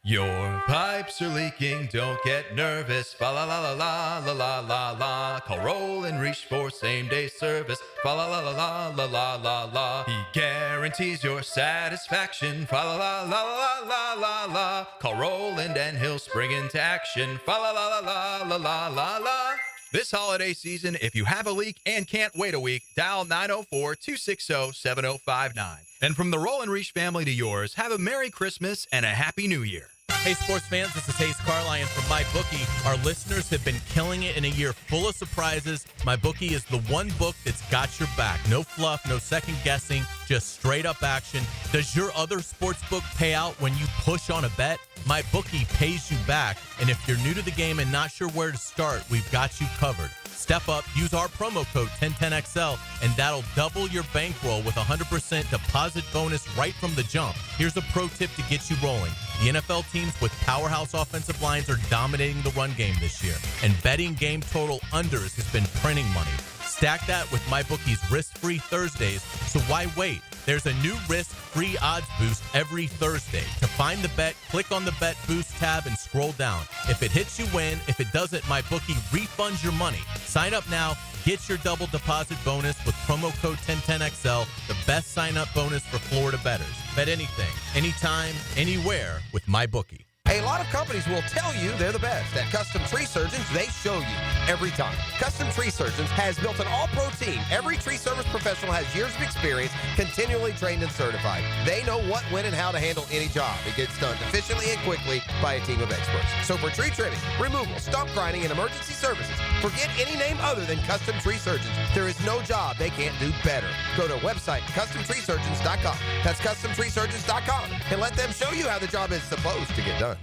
Your pipes are leaking, don't get nervous. Fa la la la la la la la la. Call Roll and Reach for same day service. Fa la la la la la la la la. He guarantees your satisfaction. Fa la la la la la la la. Call Roland and he'll spring into action. Fa la la la la la la la la. This holiday season, if you have a leak and can't wait a week, dial 904-260-7059. And from the Roll and Reach family to yours, have a Merry Christmas and a Happy New Year. Hey, sports fans, this is Hayes Carline from MyBookie. Our listeners have been killing it in a year full of surprises. MyBookie is the one book that's got your back. No fluff, no second guessing, just straight up action. Does your other sports book pay out when you push on a bet? MyBookie pays you back. And if you're new to the game and not sure where to start, we've got you covered. Step up, use our promo code 1010XL, and that'll double your bankroll with 100% deposit bonus right from the jump. Here's a pro tip to get you rolling. The NFL teams with powerhouse offensive lines are dominating the run game this year, and betting game total unders has been printing money. Stack that with MyBookie's risk-free Thursdays, so why wait? There's a new risk-free odds boost every Thursday. To find the bet, click on the Bet Boost tab and scroll down. If it hits, you win. If it doesn't, MyBookie refunds your money. Sign up now. Get your double deposit bonus with promo code 1010XL, the best sign-up bonus for Florida bettors. Bet anything, anytime, anywhere with MyBookie. A lot of companies will tell you they're the best. At Custom Tree Surgeons, they show you every time. Custom Tree Surgeons has built an all-pro team. Every tree service professional has years of experience, continually trained and certified. They know what, when, and how to handle any job. It gets done efficiently and quickly by a team of experts. So for tree trimming, removal, stump grinding, and emergency services, forget any name other than Custom Tree Surgeons. There is no job they can't do better. Go to website CustomTreeSurgeons.com. That's CustomTreeSurgeons.com, and let them show you how the job is supposed to get done.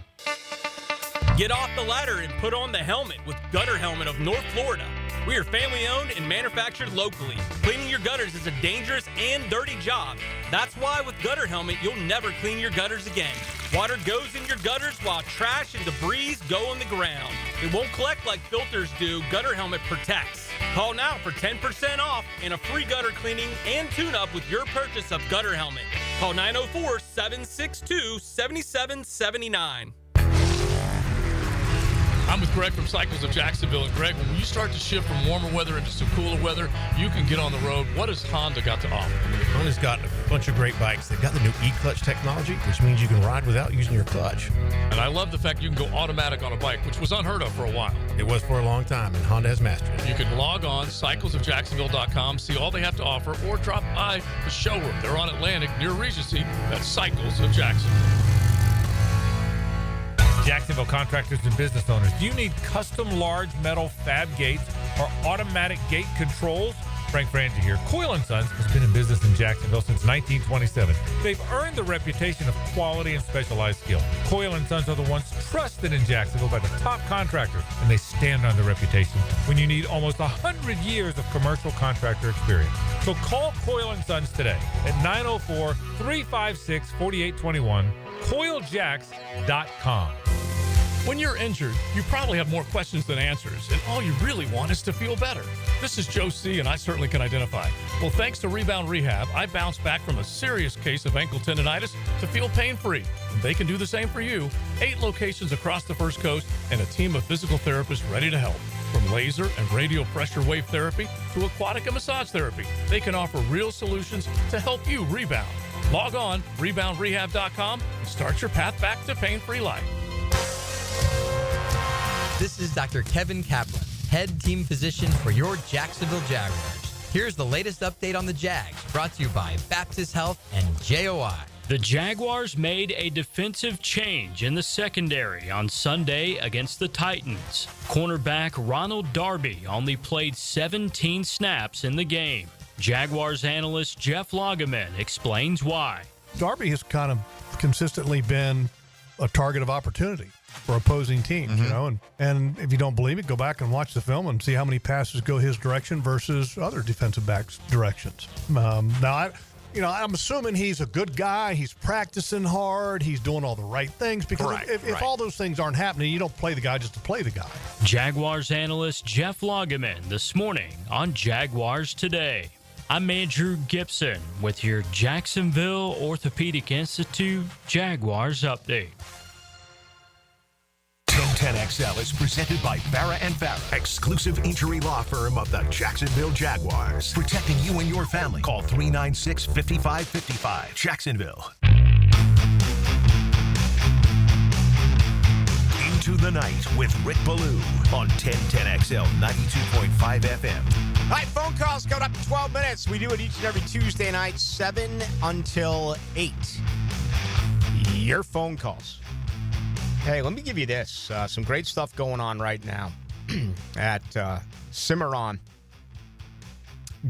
Get off the ladder and put on the helmet with Gutter Helmet of North Florida. We are family owned and manufactured locally. Cleaning your gutters is a dangerous and dirty job. That's why with Gutter Helmet, you'll never clean your gutters again. Water goes in your gutters while trash and debris go on the ground. It won't collect like filters do. Gutter Helmet protects. Call now for 10% off and a free gutter cleaning and tune-up with your purchase of Gutter Helmet. Call 904-762-7779. I'm with Greg from Cycles of Jacksonville. And Greg, when you start to shift from warmer weather into some cooler weather, you can get on the road. What has Honda got to offer? Honda's got a bunch of great bikes. They've got the new e-clutch technology, which means you can ride without using your clutch. And I love the fact you can go automatic on a bike, which was unheard of for a while. It was for a long time, and Honda has mastered it. You can log on, cyclesofjacksonville.com, see all they have to offer, or drop by the showroom. They're on Atlantic near Regency. That's Cycles of Jacksonville. Jacksonville contractors and business owners, do you need custom large metal fab gates or automatic gate controls? Frank Frangie here. Coyle & Sons has been in business in Jacksonville since 1927. They've earned the reputation of quality and specialized skill. Coyle & Sons are the ones trusted in Jacksonville by the top contractors, and they stand on the reputation when you need almost 100 years of commercial contractor experience. So call Coyle & Sons today at 904-356-4821, coiljacks.com. When you're injured, you probably have more questions than answers, and all you really want is to feel better. This is Joe C., and I certainly can identify. Well, thanks to Rebound Rehab, I bounced back from a serious case of ankle tendonitis to feel pain-free. And they can do the same for you. 8 locations across the First Coast and a team of physical therapists ready to help. From laser and radio pressure wave therapy to aquatic and massage therapy, they can offer real solutions to help you rebound. Log on, reboundrehab.com, and start your path back to pain-free life. This is Dr. Kevin Kaplan, head team physician for your Jacksonville Jaguars. Here's the latest update on the Jags, brought to you by Baptist Health and JOI. The Jaguars made a defensive change in the secondary on Sunday against the Titans. Cornerback Ronald Darby only played 17 snaps in the game. Jaguars analyst Jeff Lageman explains why. Darby has kind of consistently been a target of opportunity for opposing teams, you know, and if you don't believe it, go back and watch the film and see how many passes go his direction versus other defensive backs' directions. Now, I'm assuming he's a good guy. He's practicing hard. He's doing all the right things because if all those things aren't happening, you don't play the guy just to play the guy. Jaguars analyst Jeff Lageman this morning on Jaguars Today. I'm Andrew Gibson with your Jacksonville Orthopedic Institute Jaguars Update. 1010XL is presented by Farah & Farah, exclusive injury law firm of the Jacksonville Jaguars. Protecting you and your family. Call 396-5555. Jacksonville. Into the Night with Rick Ballou on 1010XL 92.5 FM. All right, phone calls coming up in 12 minutes. We do it each and every Tuesday night, 7 until 8. Your phone calls. Hey, let me give you this. Some great stuff going on right now at Cimarron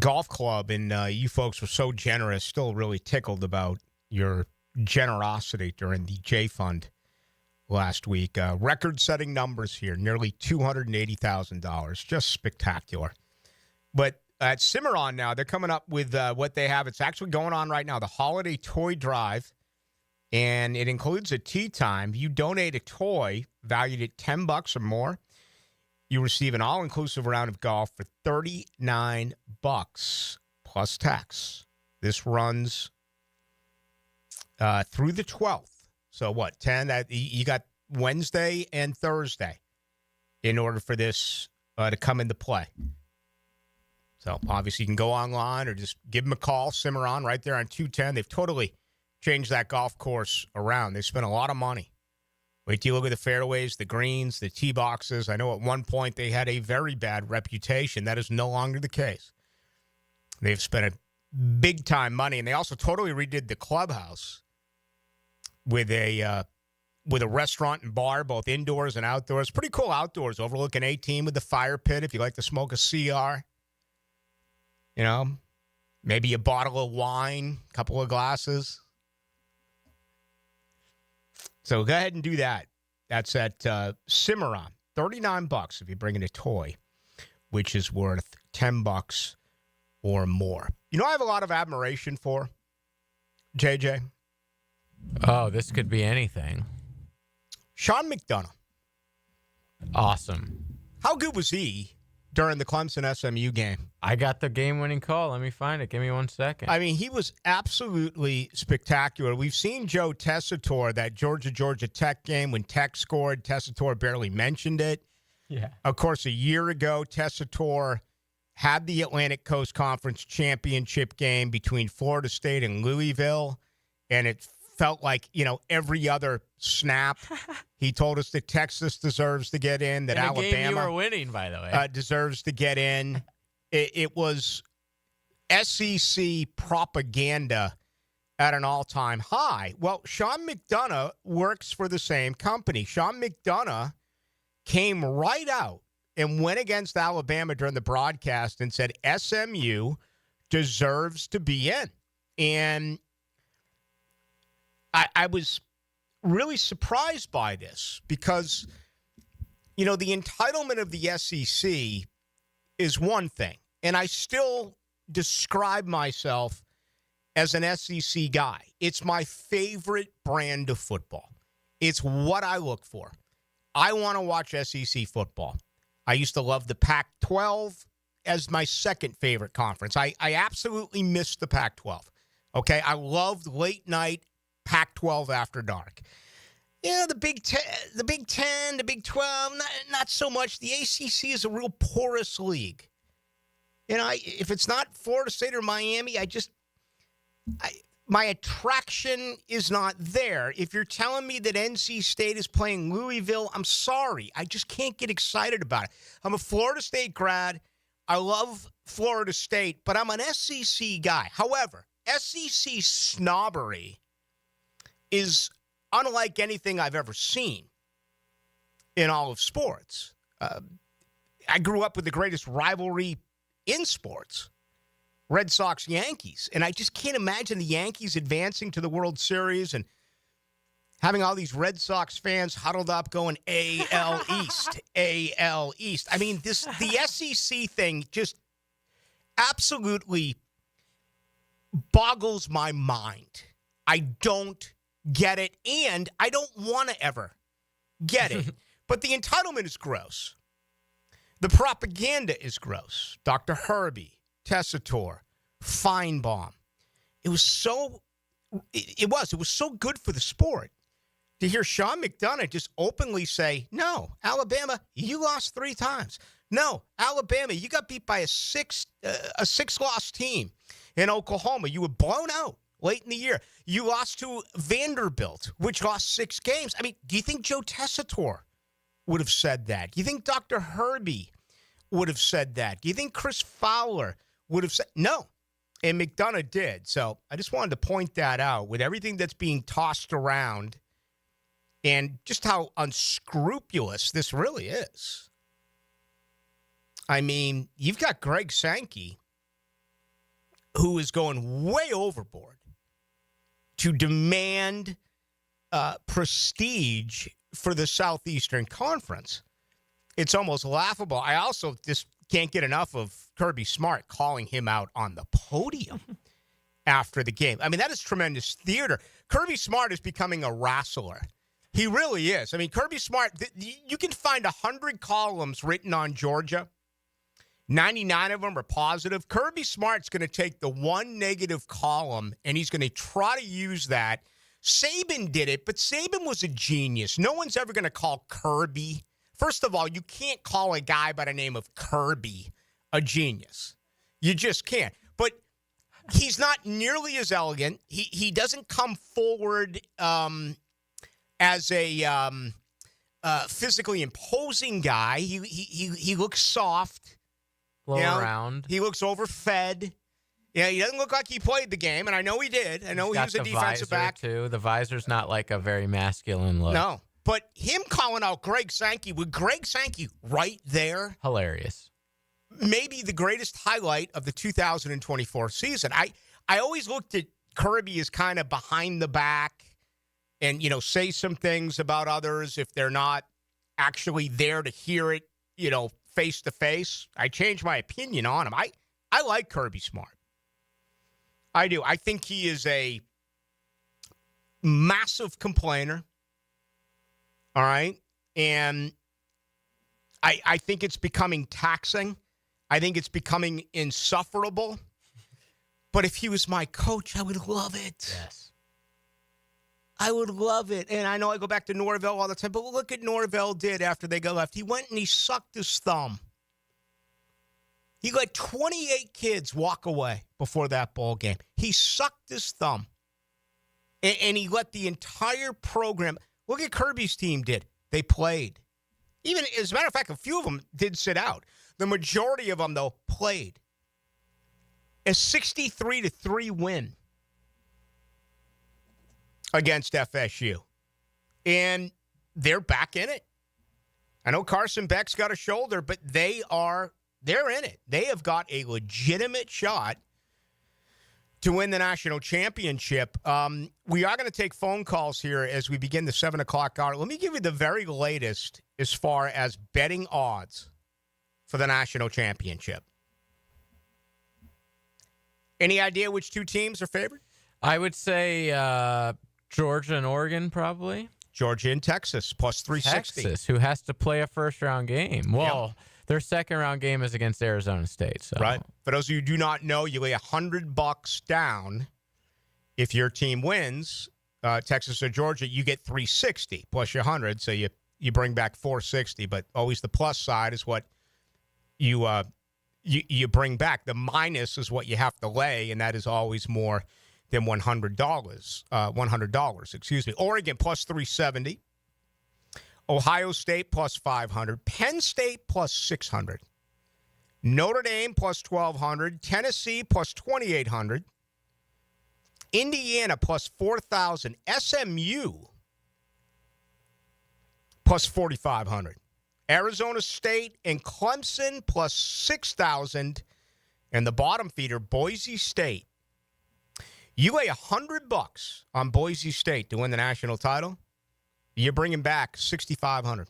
Golf Club. And you folks were so generous, still really tickled about your generosity during the J Fund last week. Record-setting numbers here, nearly $280,000. Just spectacular. But at Cimarron now, they're coming up with what they have. It's actually going on right now, the Holiday Toy Drive. And it includes a tea time. You donate a toy valued at $10 or more, you receive an all-inclusive round of golf for $39 plus tax. This runs through the 12th. So what, 10? You got Wednesday and Thursday in order for this to come into play. So obviously you can go online or just give them a call, Cimarron, right there on 210. They've totally changed that golf course around. They spent a lot of money Wait till you look at the fairways, the greens, the tee boxes. I know at one point they had a very bad reputation. That is no longer the case. They've spent a big-time money, and they also totally redid the clubhouse with a restaurant and bar, both indoors and outdoors. Pretty cool outdoors, overlooking 18 with the fire pit if you like to smoke a CR. You know, maybe a bottle of wine, a couple of glasses. So go ahead and do that. That's at Cimarron. $39 if you bring in a toy, which is worth $10 or more. You know, I have a lot of admiration for JJ. Oh, this could be anything. Sean McDonough. Awesome. How good was he during the Clemson SMU game? I got the game-winning call. Let me find it. Give me 1 second. I mean, he was absolutely spectacular. We've seen Joe Tessitore, that Georgia Tech game when Tech scored. Tessitore barely mentioned it. Yeah. Of course, a year ago, Tessitore had the Atlantic Coast Conference championship game between Florida State and Louisville, and it felt like, you know, every other snap, he told us that Texas deserves to get in, that in a Alabama game you were winning, by the way. Deserves to get in. It was SEC propaganda at an all-time high. Well, Sean McDonough works for the same company. Sean McDonough came right out and went against Alabama during the broadcast and said SMU deserves to be in. And I was really surprised by this because, you know, the entitlement of the SEC is one thing. And I still describe myself as an SEC guy. It's my favorite brand of football. It's what I look for. I want to watch SEC football. I used to love the Pac-12 as my second favorite conference. I absolutely missed the Pac-12. Okay, I loved late night Pac-12 after dark. Yeah, the Big Ten, the Big 12, not so much. The ACC is a real porous league. You know, if it's not Florida State or Miami, my attraction is not there. If you're telling me that NC State is playing Louisville, I'm sorry. I just can't get excited about it. I'm a Florida State grad. I love Florida State, but I'm an SEC guy. However, SEC snobbery is unlike anything I've ever seen in all of sports. I grew up with the greatest rivalry in sports, Red Sox-Yankees, and I just can't imagine the Yankees advancing to the World Series and having all these Red Sox fans huddled up going AL East, AL East. I mean, the SEC thing just absolutely boggles my mind. I don't get it, and I don't want to ever get it. But the entitlement is gross. The propaganda is gross. Dr. Herbie, Tessitore, Feinbaum. It was so good for the sport to hear Sean McDonough just openly say, no, Alabama, you lost 3 times. No, Alabama, you got beat by a six-loss team in Oklahoma. You were blown out late in the year. You lost to Vanderbilt, which lost 6 games. I mean, do you think Joe Tessitore would have said that? Do you think Dr. Herbie would have said that? Do you think Chris Fowler would have said no? And McDonough did. So I just wanted to point that out with everything that's being tossed around and just how unscrupulous this really is. I mean, you've got Greg Sankey, who is going way overboard to demand prestige for the Southeastern Conference. It's almost laughable. I also just can't get enough of Kirby Smart calling him out on the podium after the game. I mean, that is tremendous theater. Kirby Smart is becoming a wrestler. He really is. I mean, Kirby Smart, you can find 100 columns written on Georgia. 99 of them are positive. Kirby Smart's going to take the one negative column, and he's going to try to use that. Saban did it, but Saban was a genius. No one's ever going to call Kirby. First of all, you can't call a guy by the name of Kirby a genius. You just can't. But he's not nearly as elegant. He doesn't come forward as a physically imposing guy. He looks soft. Low round. He looks overfed. Yeah, he doesn't look like he played the game, and I know he did. I know he was a defensive back too. The visor's not like a very masculine look. No, but him calling out Greg Sankey with Greg Sankey right there, hilarious. Maybe the greatest highlight of the 2024 season. I always looked at Kirby as kind of behind the back, and say some things about others if they're not actually there to hear it, face to face. I changed my opinion on him. I like Kirby Smart. I do. I think he is a massive complainer. All right. And I think it's becoming taxing. I think it's becoming insufferable. But if he was my coach, I would love it. Yes. I would love it. And I know I go back to Norvell all the time, but look at Norvell did after they got left. He went and he sucked his thumb. He let 28 kids walk away before that ball game. He sucked his thumb. And he let the entire program. Look at Kirby's team did. They played. Even, as a matter of fact, a few of them did sit out. The majority of them, though, played. A 63-3 win against FSU. And they're back in it. I know Carson Beck's got a shoulder, but they're in it. They have got a legitimate shot to win the national championship. We are going to take phone calls here as we begin the 7 o'clock hour. Let me give you the very latest as far as betting odds for the national championship. Any idea which two teams are favored? I would say Georgia and Oregon, probably. Georgia and Texas, plus 360. Texas, who has to play a first-round game. Well, their second-round game is against Arizona State. So. Right. For those of you who do not know, you lay $100 down. If your team wins, Texas or Georgia, you get 360 plus your 100, so you bring back 460. But always the plus side is what you bring back. The minus is what you have to lay, and that is always more than $100. Excuse me. Oregon plus 370. Ohio State plus 500. Penn State plus 600. Notre Dame plus 1,200. Tennessee plus 2,800. Indiana plus 4,000. SMU plus 4,500. Arizona State and Clemson plus 6,000. And the bottom feeder, Boise State. You lay $100 on Boise State to win the national title, you're bringing back $6,500.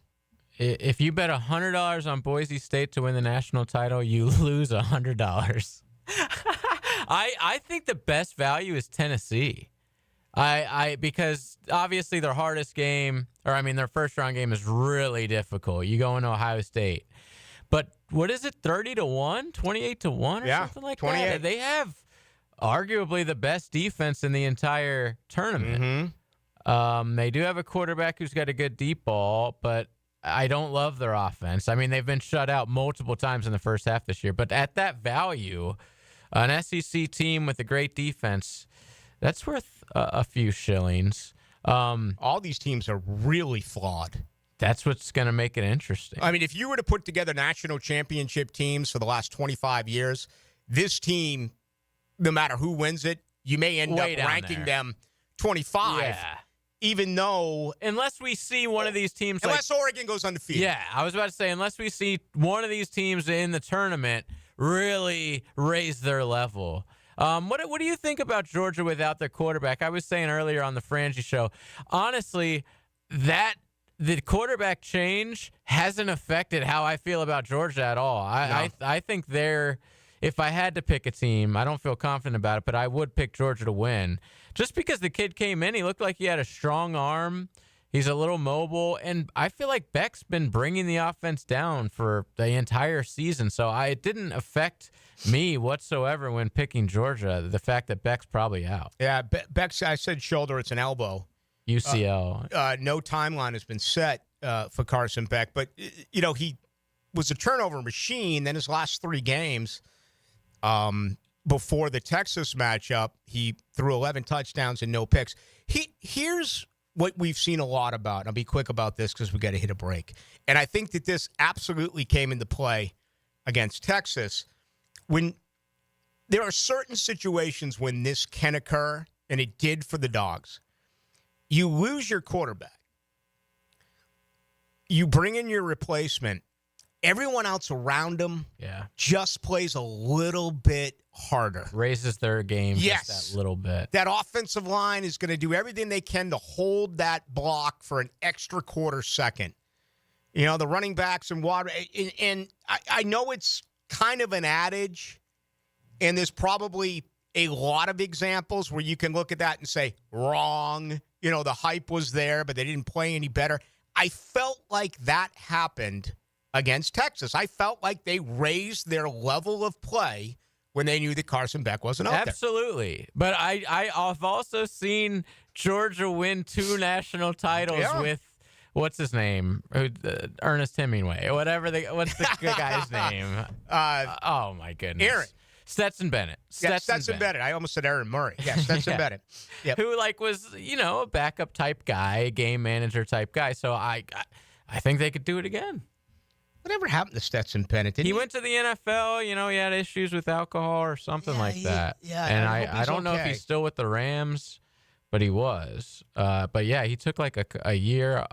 If you bet $100 on Boise State to win the national title, you lose $100. I think the best value is Tennessee. Because obviously their hardest game, their first round game is really difficult. You go into Ohio State. But what is it, 30-1, 28-1 or something like 28. that? They have arguably the best defense in the entire tournament. Mm-hmm. They do have a quarterback who's got a good deep ball, but I don't love their offense. I mean, they've been shut out multiple times in the first half this year. But at that value, an SEC team with a great defense, that's worth a few shillings. All these teams are really flawed. That's what's going to make it interesting. I mean, if you were to put together national championship teams for the last 25 years, this team, no matter who wins it, you may end up ranking them 25. Yeah. Even though... Unless we see one of these teams... Unless Oregon goes undefeated. Yeah, I was about to say, unless we see one of these teams in the tournament really raise their level. What do you think about Georgia without their quarterback? I was saying earlier on the Frangie show, honestly, the quarterback change hasn't affected how I feel about Georgia at all. I think if I had to pick a team, I don't feel confident about it, but I would pick Georgia to win. Just because the kid came in, he looked like he had a strong arm. He's a little mobile, and I feel like Beck's been bringing the offense down for the entire season, so it didn't affect me whatsoever when picking Georgia, the fact that Beck's probably out. Yeah, Beck's, I said shoulder, it's an elbow. UCL. No timeline has been set for Carson Beck, but, he was a turnover machine. Then his last 3 games before the Texas matchup, he threw 11 touchdowns and no picks. Here's what we've seen a lot about. I'll be quick about this because we got to hit a break. And I think that this absolutely came into play against Texas. When there are certain situations when this can occur, and it did for the Dogs. You lose your quarterback. You bring in your replacement. Everyone else around him just plays a little bit harder. Raises their game just that little bit. That offensive line is going to do everything they can to hold that block for an extra quarter second. You know, the running backs and water. And I know it's kind of an adage, and there's probably a lot of examples where you can look at that and say, wrong. You know, the hype was there, but they didn't play any better. I felt like that happened against Texas. I felt like they raised their level of play when they knew that Carson Beck wasn't out there. Absolutely. But I've also seen Georgia win 2 national titles with, what's his name? Ernest Hemingway. What's the guy's name? Oh, my goodness. Aaron. Stetson Bennett. Stetson Bennett. I almost said Aaron Murray. Yeah, Stetson Bennett. Yep. Who was, a backup type guy, game manager type guy. So I think they could do it again. Whatever happened to Stetson Bennett? He went to the NFL. He had issues with alcohol or something like that. Yeah, and I don't know if he's still with the Rams, but he was. But yeah, he took like a year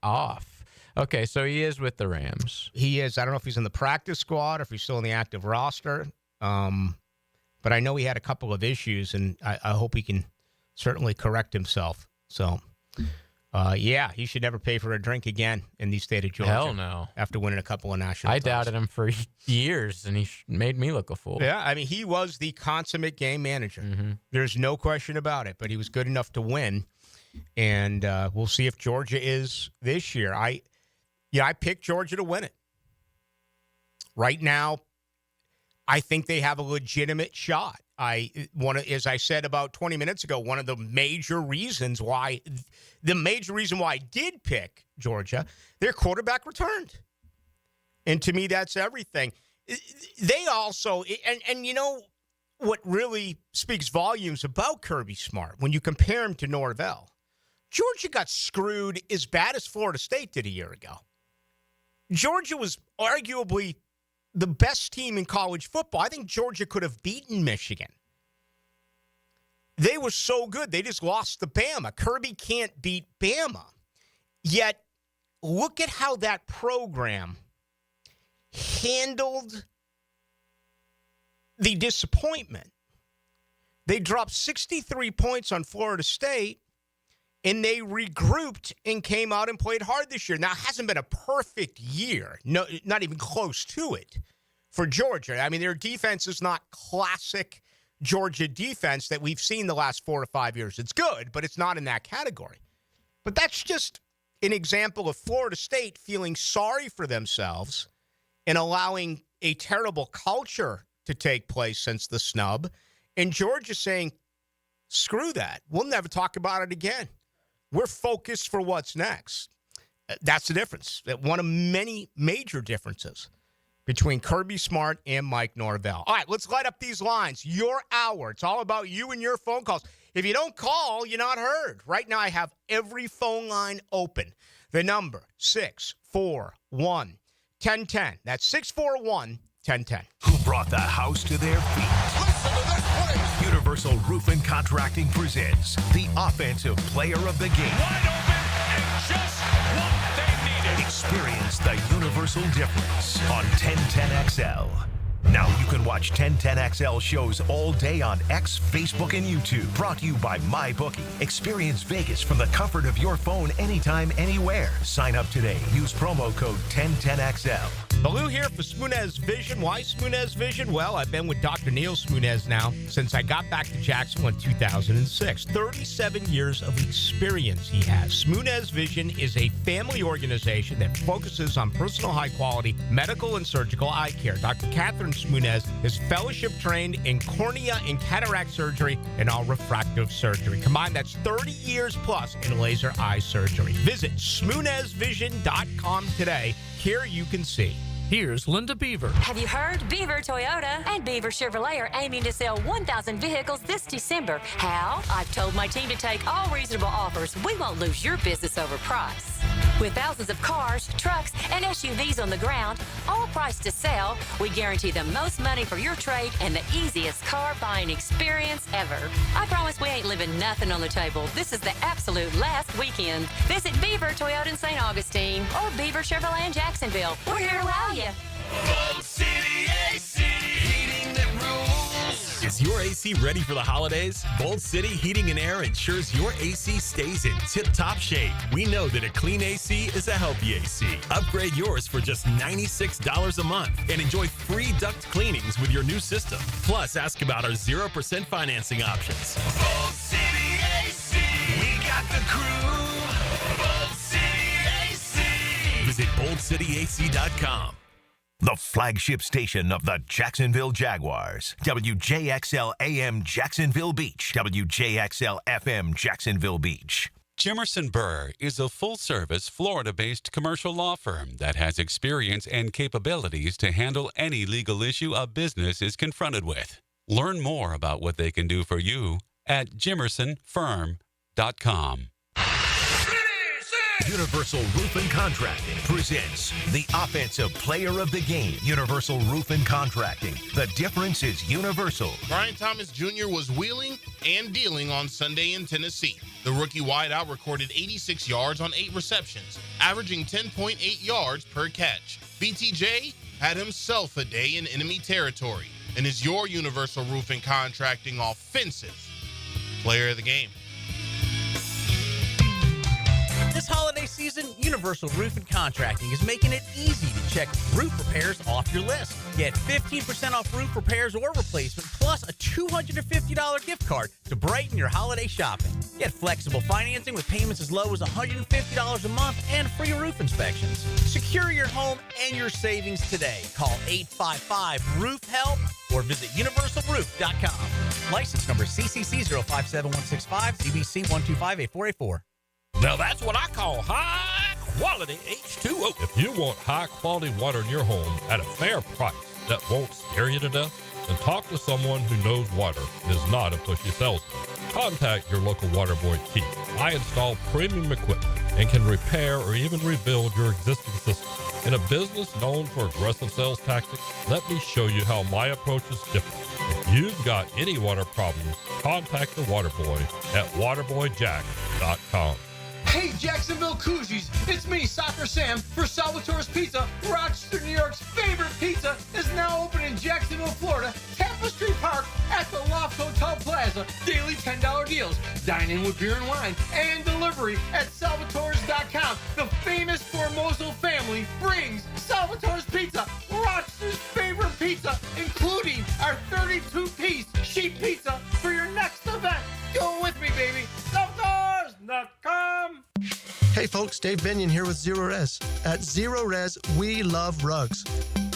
off. Okay, so he is with the Rams. He is. I don't know if he's in the practice squad or if he's still in the active roster. But I know he had a couple of issues, and I hope he can certainly correct himself. So, he should never pay for a drink again in the state of Georgia. Hell no. After winning a couple of national titles. I doubted him for years, and he made me look a fool. Yeah, I mean, he was the consummate game manager. Mm-hmm. There's no question about it, but he was good enough to win, and we'll see if Georgia is this year. I picked Georgia to win it. Right now, I think they have a legitimate shot. As I said about 20 minutes ago, one of the major reasons why I did pick Georgia, their quarterback returned. And to me, that's everything. They also, and you know what really speaks volumes about Kirby Smart, when you compare him to Norvell, Georgia got screwed as bad as Florida State did a year ago. Georgia was arguably the best team in college football. I think Georgia could have beaten Michigan. They were so good. They just lost to Bama. Kirby can't beat Bama. Yet, look at how that program handled the disappointment. They dropped 63 points on Florida State, and they regrouped and came out and played hard this year. Now, it hasn't been a perfect year, no, not even close to it for Georgia. I mean, their defense is not classic Georgia defense that we've seen the last 4 to 5 years. It's good, but it's not in that category. But that's just an example of Florida State feeling sorry for themselves and allowing a terrible culture to take place since the snub, and Georgia saying, screw that. We'll never talk about it again. We're focused for what's next. That's the difference. One of many major differences between Kirby Smart and Mike Norvell. All right, let's light up these lines. Your hour. It's all about you and your phone calls. If you don't call, you're not heard. Right now, I have every phone line open. The number, 641-1010. That's 641-1010. Who brought the house to their feet? Listen to this, please. Universal Roofing Contracting presents the Offensive Player of the Game. Wide open and just what they needed. Experience the universal difference on 1010XL. Now you can watch 1010XL shows all day on X, Facebook, and YouTube. Brought to you by MyBookie. Experience Vegas from the comfort of your phone anytime, anywhere. Sign up today. Use promo code 1010XL. Ballou here for Smunez Vision. Why Smunez Vision? Well, I've been with Dr. Neil Smunez now since I got back to Jacksonville in 2006. 37 years of experience he has. Smunez Vision is a family organization that focuses on personal high-quality medical and surgical eye care. Dr. Catherine Smunez is fellowship trained in cornea and cataract surgery and all refractive surgery. Combined, that's 30 years plus in laser eye surgery. Visit SmunezVision.com today. Here you can see. Here's Linda Beaver. Have you heard? Beaver Toyota and Beaver Chevrolet are aiming to sell 1,000 vehicles this December. How? I've told my team to take all reasonable offers. We won't lose your business over price. With thousands of cars, trucks, and SUVs on the ground, all priced to sell, we guarantee the most money for your trade and the easiest car buying experience ever. I promise we ain't leaving nothing on the table. This is the absolute last weekend. Visit Beaver Toyota in St. Augustine or Beaver Chevrolet in Jacksonville. We're here to wow you. Bolt City AC, heating that rules. Is your AC ready for the holidays? Bolt City Heating and Air ensures your AC stays in tip-top shape. We know that a clean AC is a healthy AC. Upgrade yours for just $96 a month and enjoy free duct cleanings with your new system. Plus, ask about our 0% financing options. Bolt City AC, we got the crew. Bolt City AC. Visit BoltCityAC.com. The flagship station of the Jacksonville Jaguars. WJXL AM Jacksonville Beach. WJXL FM Jacksonville Beach. Jimerson Burr is a full-service, Florida-based commercial law firm that has experience and capabilities to handle any legal issue a business is confronted with. Learn more about what they can do for you at jimersonfirm.com. Universal Roof and Contracting presents the Offensive Player of the Game. Universal Roof and Contracting. The difference is universal. Brian Thomas Jr. was wheeling and dealing on Sunday in Tennessee. The rookie wideout recorded 86 yards on 8 receptions, averaging 10.8 yards per catch. BTJ had himself a day in enemy territory and is your Universal Roof and Contracting Offensive Player of the Game. This holiday season, Universal Roof and Contracting is making it easy to check roof repairs off your list. Get 15% off roof repairs or replacement, plus a $250 gift card to brighten your holiday shopping. Get flexible financing with payments as low as $150 a month and free roof inspections. Secure your home and your savings today. Call 855-ROOF-HELP or visit universalroof.com. License number CCC 057165, CBC 1258484. Now that's what I call high-quality H2O. If you want high-quality water in your home at a fair price that won't scare you to death, then talk to someone who knows water and is not a pushy salesman. Contact your local water boy, Keith. I install premium equipment and can repair or even rebuild your existing system. In a business known for aggressive sales tactics, let me show you how my approach is different. If you've got any water problems, contact the water boy at waterboyjack.com. Hey, Jacksonville Koozies, it's me, Soccer Sam, for Salvatore's Pizza. Rochester, New York's favorite pizza is now open in Jacksonville, Florida, Tapestry Park at the Loft Hotel Plaza. Daily $10 deals, dine-in with beer and wine, and delivery at salvatores.com. The famous Formoso family brings Salvatore's Pizza, Rochester's favorite pizza, including our 32-piece sheet pizza for your next event. Go with me, baby. Salvatores.com. Hey folks, Dave Binion here with Zero Res. At Zero Res, we love rugs.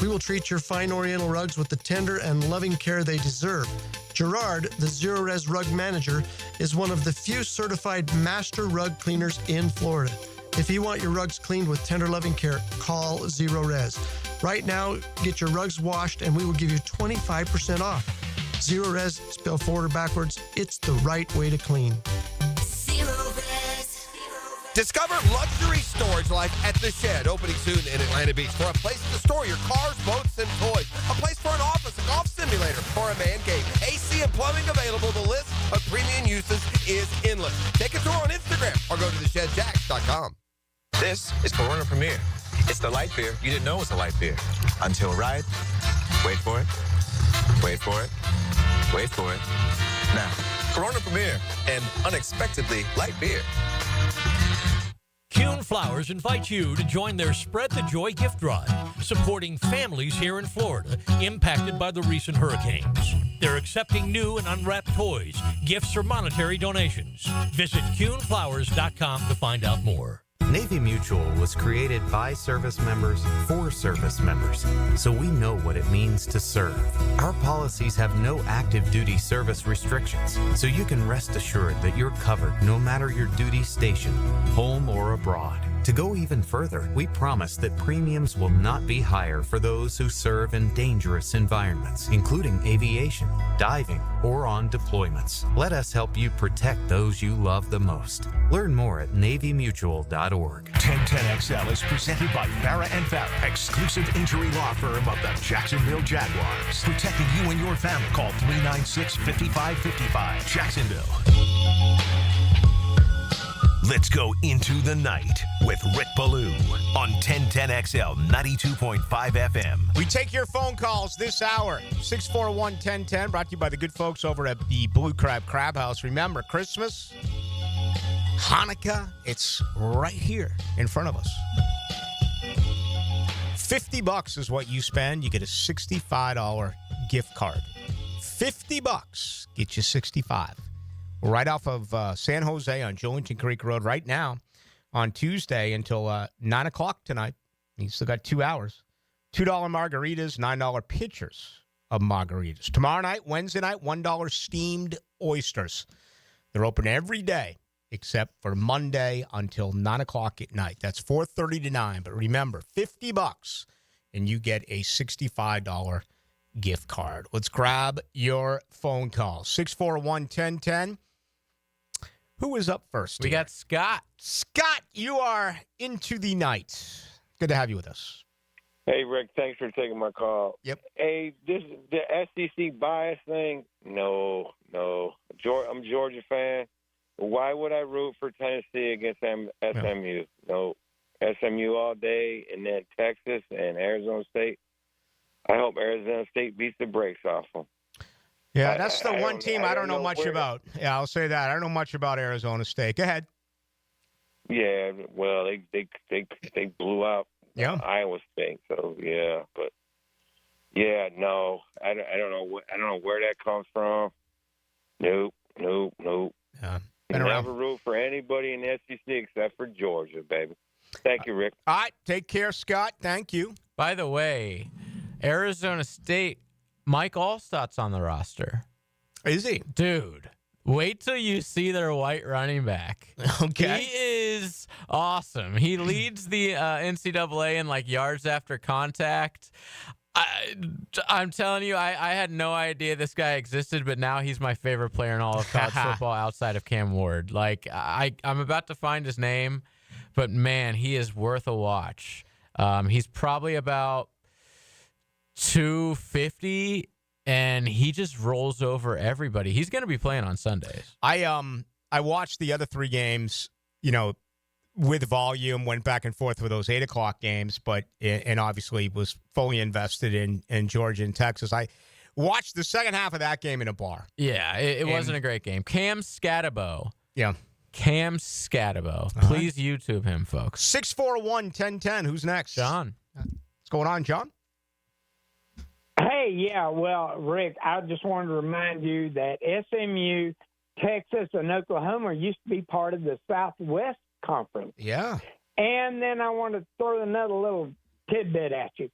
We will treat your fine Oriental rugs with the tender and loving care they deserve. Gerard, the Zero Res rug manager, is one of the few certified master rug cleaners in Florida. If you want your rugs cleaned with tender loving care, call Zero Res. Right now, get your rugs washed and we will give you 25% off. Zero Res, spelled forward or backwards, it's the right way to clean. Discover luxury storage life at The Shed, opening soon in Atlanta Beach, for a place to store your cars, boats, and toys. A place for an office, a golf simulator, or a man cave. AC and plumbing available. The list of premium uses is endless. Take a tour on Instagram or go to theshedjacks.com. This is Corona Premier. It's the light beer you didn't know was a light beer. Until right. Wait for it. Wait for it. Wait for it. Now, Corona Premier, an unexpectedly light beer. Kuhn Flowers invites you to join their Spread the Joy gift drive, supporting families here in Florida impacted by the recent hurricanes. They're accepting new and unwrapped toys, gifts, or monetary donations. Visit KuhnFlowers.com to find out more. Navy Mutual was created by service members for service members, so we know what it means to serve. Our policies have no active duty service restrictions, so you can rest assured that you're covered no matter your duty station, home or abroad. To go even further, we promise that premiums will not be higher for those who serve in dangerous environments, including aviation, diving, or on deployments. Let us help you protect those you love the most. Learn more at NavyMutual.org. 1010XL is presented by Farah & Farah, exclusive injury law firm of the Jacksonville Jaguars. Protecting you and your family. Call 396-5555. Jacksonville. Let's go into the night with Rick Ballou on 1010XL 92.5 FM. We take your phone calls this hour. 641-1010, brought to you by the good folks over at the Blue Crab Crab House. Remember, Christmas, Hanukkah, it's right here in front of us. $50 is what you spend. You get a $65 gift card. $50 get you $65. Right off of San Jose on Julington Creek Road right now on Tuesday until 9 o'clock tonight. You still got 2 hours. $2 margaritas, $9 pitchers of margaritas. Tomorrow night, Wednesday night, $1 steamed oysters. They're open every day except for Monday until 9 o'clock at night. That's 4:30 to 9. But remember, $50 and you get a $65 gift card. Let's grab your phone call. 641-1010. Who is up first? We got Scott. Scott, you are into the night. Good to have you with us. Hey, Rick, thanks for taking my call. Yep. Hey, the SEC bias thing, no. I'm a Georgia fan. Why would I root for Tennessee against SMU? No. SMU all day, and then Texas and Arizona State. I hope Arizona State beats the brakes off them. Yeah, that's the one team I don't know much about. Yeah, I'll say that. I don't know much about Arizona State. Go ahead. Yeah, well, they blew out Iowa State, so yeah, but yeah, no, I don't know where that comes from. Nope. Yeah, never root for anybody in the SEC except for Georgia, baby. Thank you, Rick. All right, take care, Scott. Thank you. By the way, Arizona State, Mike Allstott's on the roster. Is he? Dude, wait till you see their white running back. Okay. He is awesome. He leads the NCAA in yards after contact. I'm telling you, I had no idea this guy existed, but now he's my favorite player in all of college football outside of Cam Ward. I'm about to find his name, but man, he is worth a watch. He's probably about 250, and he just rolls over everybody. He's going to be playing on Sundays. I watched the other three games, with volume, went back and forth with those 8 o'clock games, and obviously was fully invested in Georgia and Texas. I watched the second half of that game in a bar. Yeah, it wasn't a great game. Cam Scatabo. Yeah. Cam Scatabo. Please YouTube him, folks. 641-1010. Who's next? John. What's going on, John? Hey, yeah, well, Rick, I just wanted to remind you that SMU, Texas, and Oklahoma used to be part of the Southwest Conference. Yeah. And then I want to throw another little tidbit at you.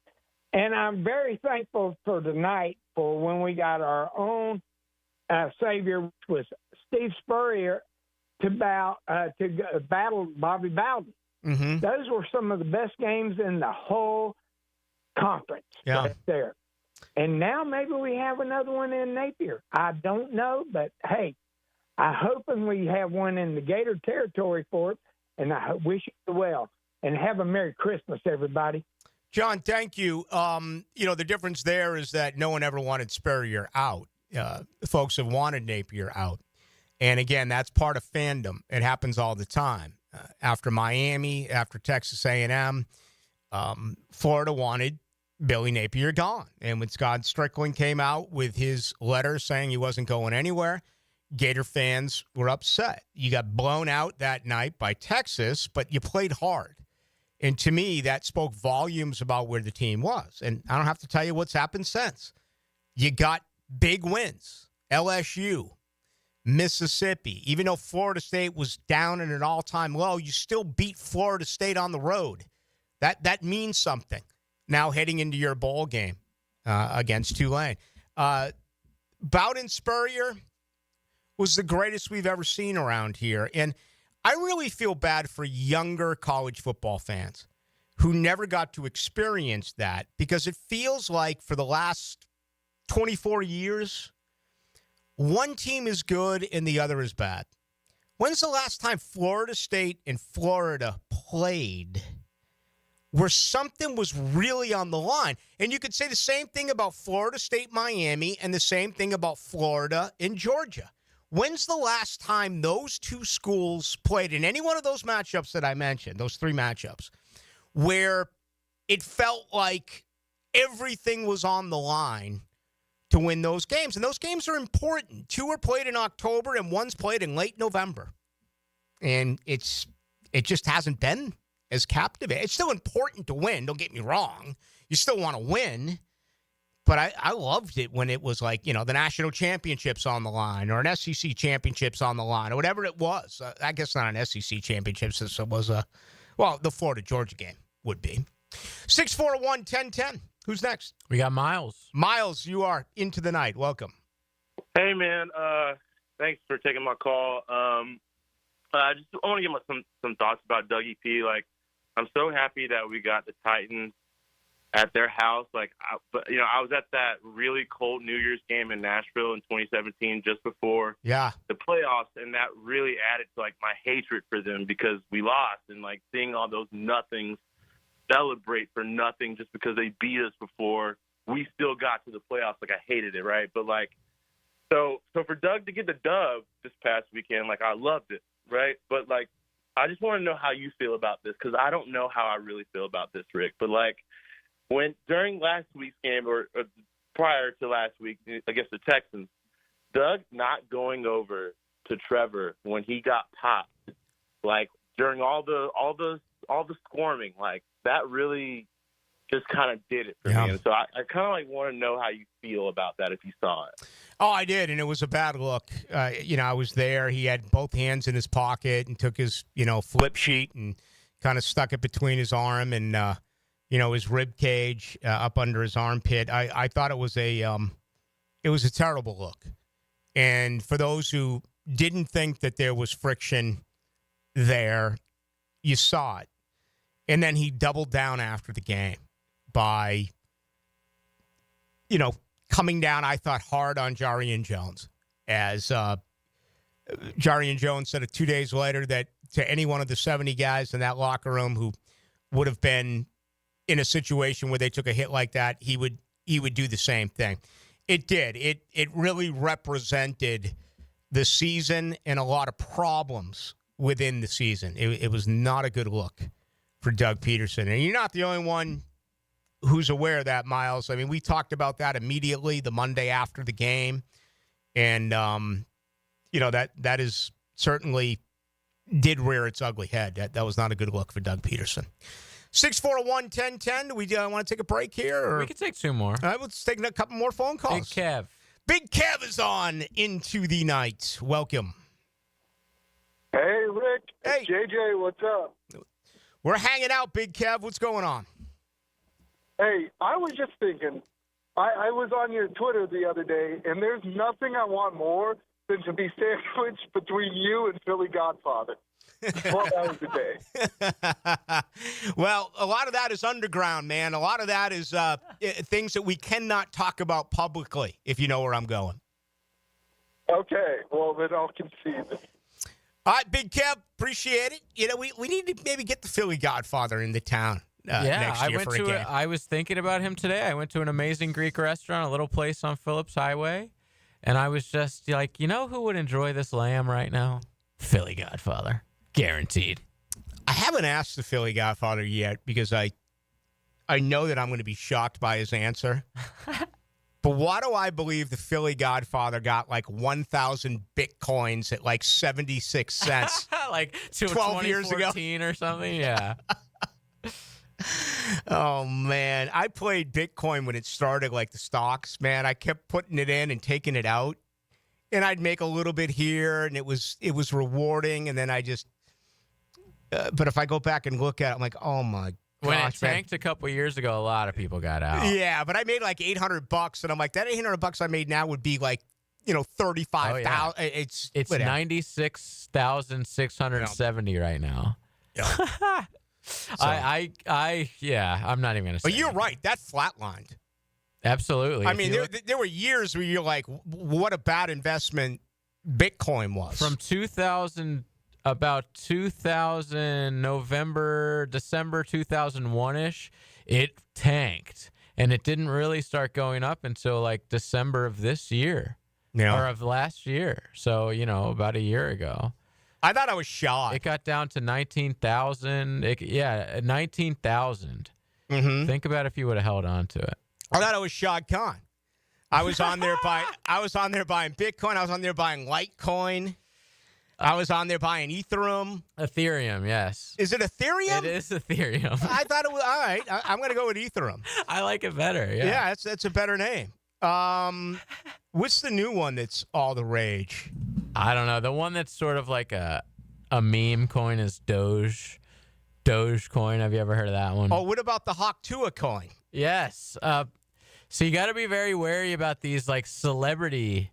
And I'm very thankful for tonight for when we got our own savior, which was Steve Spurrier, to battle Bobby Bowden. Mm-hmm. Those were some of the best games in the whole conference right there. And now maybe we have another one in Napier. I don't know, but hey, I hope we have one in the Gator territory for it, and I wish you well. And have a Merry Christmas, everybody. John, thank you. The difference there is that no one ever wanted Spurrier out. Folks have wanted Napier out. And again, that's part of fandom. It happens all the time. After Miami, after Texas A&M, Florida wanted Billy Napier gone. And when Scott Strickland came out with his letter saying he wasn't going anywhere, Gator fans were upset. You got blown out that night by Texas, but you played hard. And to me, that spoke volumes about where the team was. And I don't have to tell you what's happened since. You got big wins. LSU, Mississippi. Even though Florida State was down at an all-time low, you still beat Florida State on the road. That means something. Now heading into your bowl game against Tulane. Bowden Spurrier was the greatest we've ever seen around here. And I really feel bad for younger college football fans who never got to experience that, because it feels like for the last 24 years, one team is good and the other is bad. When's the last time Florida State and Florida played where something was really on the line? And you could say the same thing about Florida State, Miami, and the same thing about Florida and Georgia. When's the last time those two schools played in any one of those matchups that I mentioned, those three matchups, where it felt like everything was on the line to win those games? And those games are important. Two are played in October and one's played in late November. And it just hasn't been as captivating. It's still important to win, don't get me wrong. You still want to win. But I loved it when it was like, the national championship's on the line or an SEC championship's on the line or whatever it was. I guess not an SEC championship, since it was the Florida-Georgia game would be. 641-1010. Who's next? We got Miles. Miles, you are into the night. Welcome. Hey, man. Thanks for taking my call. I want to give some thoughts about Dougie P. Like, I'm so happy that we got the Titans at their house. Like, I was at that really cold New Year's game in Nashville in 2017, just before the playoffs, and that really added to like my hatred for them because we lost, and like seeing all those nothings celebrate for nothing just because they beat us before we still got to the playoffs. Like, I hated it, right? But like, so for Doug to get the dub this past weekend, like, I loved it, right? But like, I just want to know how you feel about this, because I don't know how I really feel about this, Rick. But like, when during last week's game or prior to last week against the Texans, Doug not going over to Trevor when he got popped, like during all the squirming, like that really just kind of did it for me. And so I kind of like want to know how you feel about that if you saw it. Oh, I did, and it was a bad look. I was there. He had both hands in his pocket and took his, flip sheet and kind of stuck it between his arm and, his rib cage up under his armpit. I thought it was a terrible look. And for those who didn't think that there was friction there, you saw it. And then he doubled down after the game by, coming down, I thought, hard on Jarian Jones. As Jarian Jones said 2 days later that to any one of the 70 guys in that locker room who would have been in a situation where they took a hit like that, he would do the same thing. It did. It really represented the season and a lot of problems within the season. It was not a good look for Doug Peterson. And you're not the only one who's aware of that, Miles. I mean, we talked about that immediately the Monday after the game. And, that is certainly did rear its ugly head. That was not a good look for Doug Peterson. 641-1010. Do we want to take a break here? Or? We can take two more. All right, let's take a couple more phone calls. Big Kev is on into the night. Welcome. Hey, Rick. Hey. JJ, what's up? We're hanging out, Big Kev. What's going on? Hey, I was just thinking, I was on your Twitter the other day, and there's nothing I want more than to be sandwiched between you and Philly Godfather. 12 hours a day. Well, a lot of that is underground, man. A lot of that is things that we cannot talk about publicly, if you know where I'm going. Okay, well, then I'll concede it. All right, Big Kev, appreciate it. We need to maybe get the Philly Godfather into town next year for a game. I was thinking about him today. I went to an amazing Greek restaurant, a little place on Phillips Highway, and I was just like, who would enjoy this lamb right now? Philly Godfather. Guaranteed. I haven't asked the Philly Godfather yet because I know that I'm going to be shocked by his answer. But why do I believe the Philly Godfather got like 1,000 Bitcoins at like 76 cents? Like 12 years ago or something? Yeah. Oh, man. I played Bitcoin when it started, like the stocks, man. I kept putting it in and taking it out. And I'd make a little bit here, and it was rewarding. And then I just but if I go back and look at it, I'm like, oh, my gosh. When it tanked a couple years ago, a lot of people got out. Yeah, but I made like $800, and I'm like, that $800 I made now would be like, $35,000. It's 96,670 right now. Yeah. I'm not even gonna say. But you're right. That flatlined. Absolutely. I mean, there were years where you're like, what a bad investment Bitcoin was. From 2000, December 2001-ish, it tanked. And it didn't really start going up until like December of this year. Yeah. Or of last year. So, about a year ago. I thought I was shocked. It got down to 19,000. 19,000. Mm-hmm. Think about if you would have held on to it. I thought I was Shad Khan. I was on there buying Bitcoin. I was on there buying Litecoin. I was on there buying Ethereum. Ethereum, yes. Is it Ethereum? It is Ethereum. I thought it was all right. I'm going to go with Ethereum. I like it better. Yeah, yeah, that's a better name. What's the new one that's all the rage? I don't know. The one that's sort of like a meme coin is Dogecoin. Have you ever heard of that one? Oh, what about the Haktua coin? Yes. So you got to be very wary about these like celebrity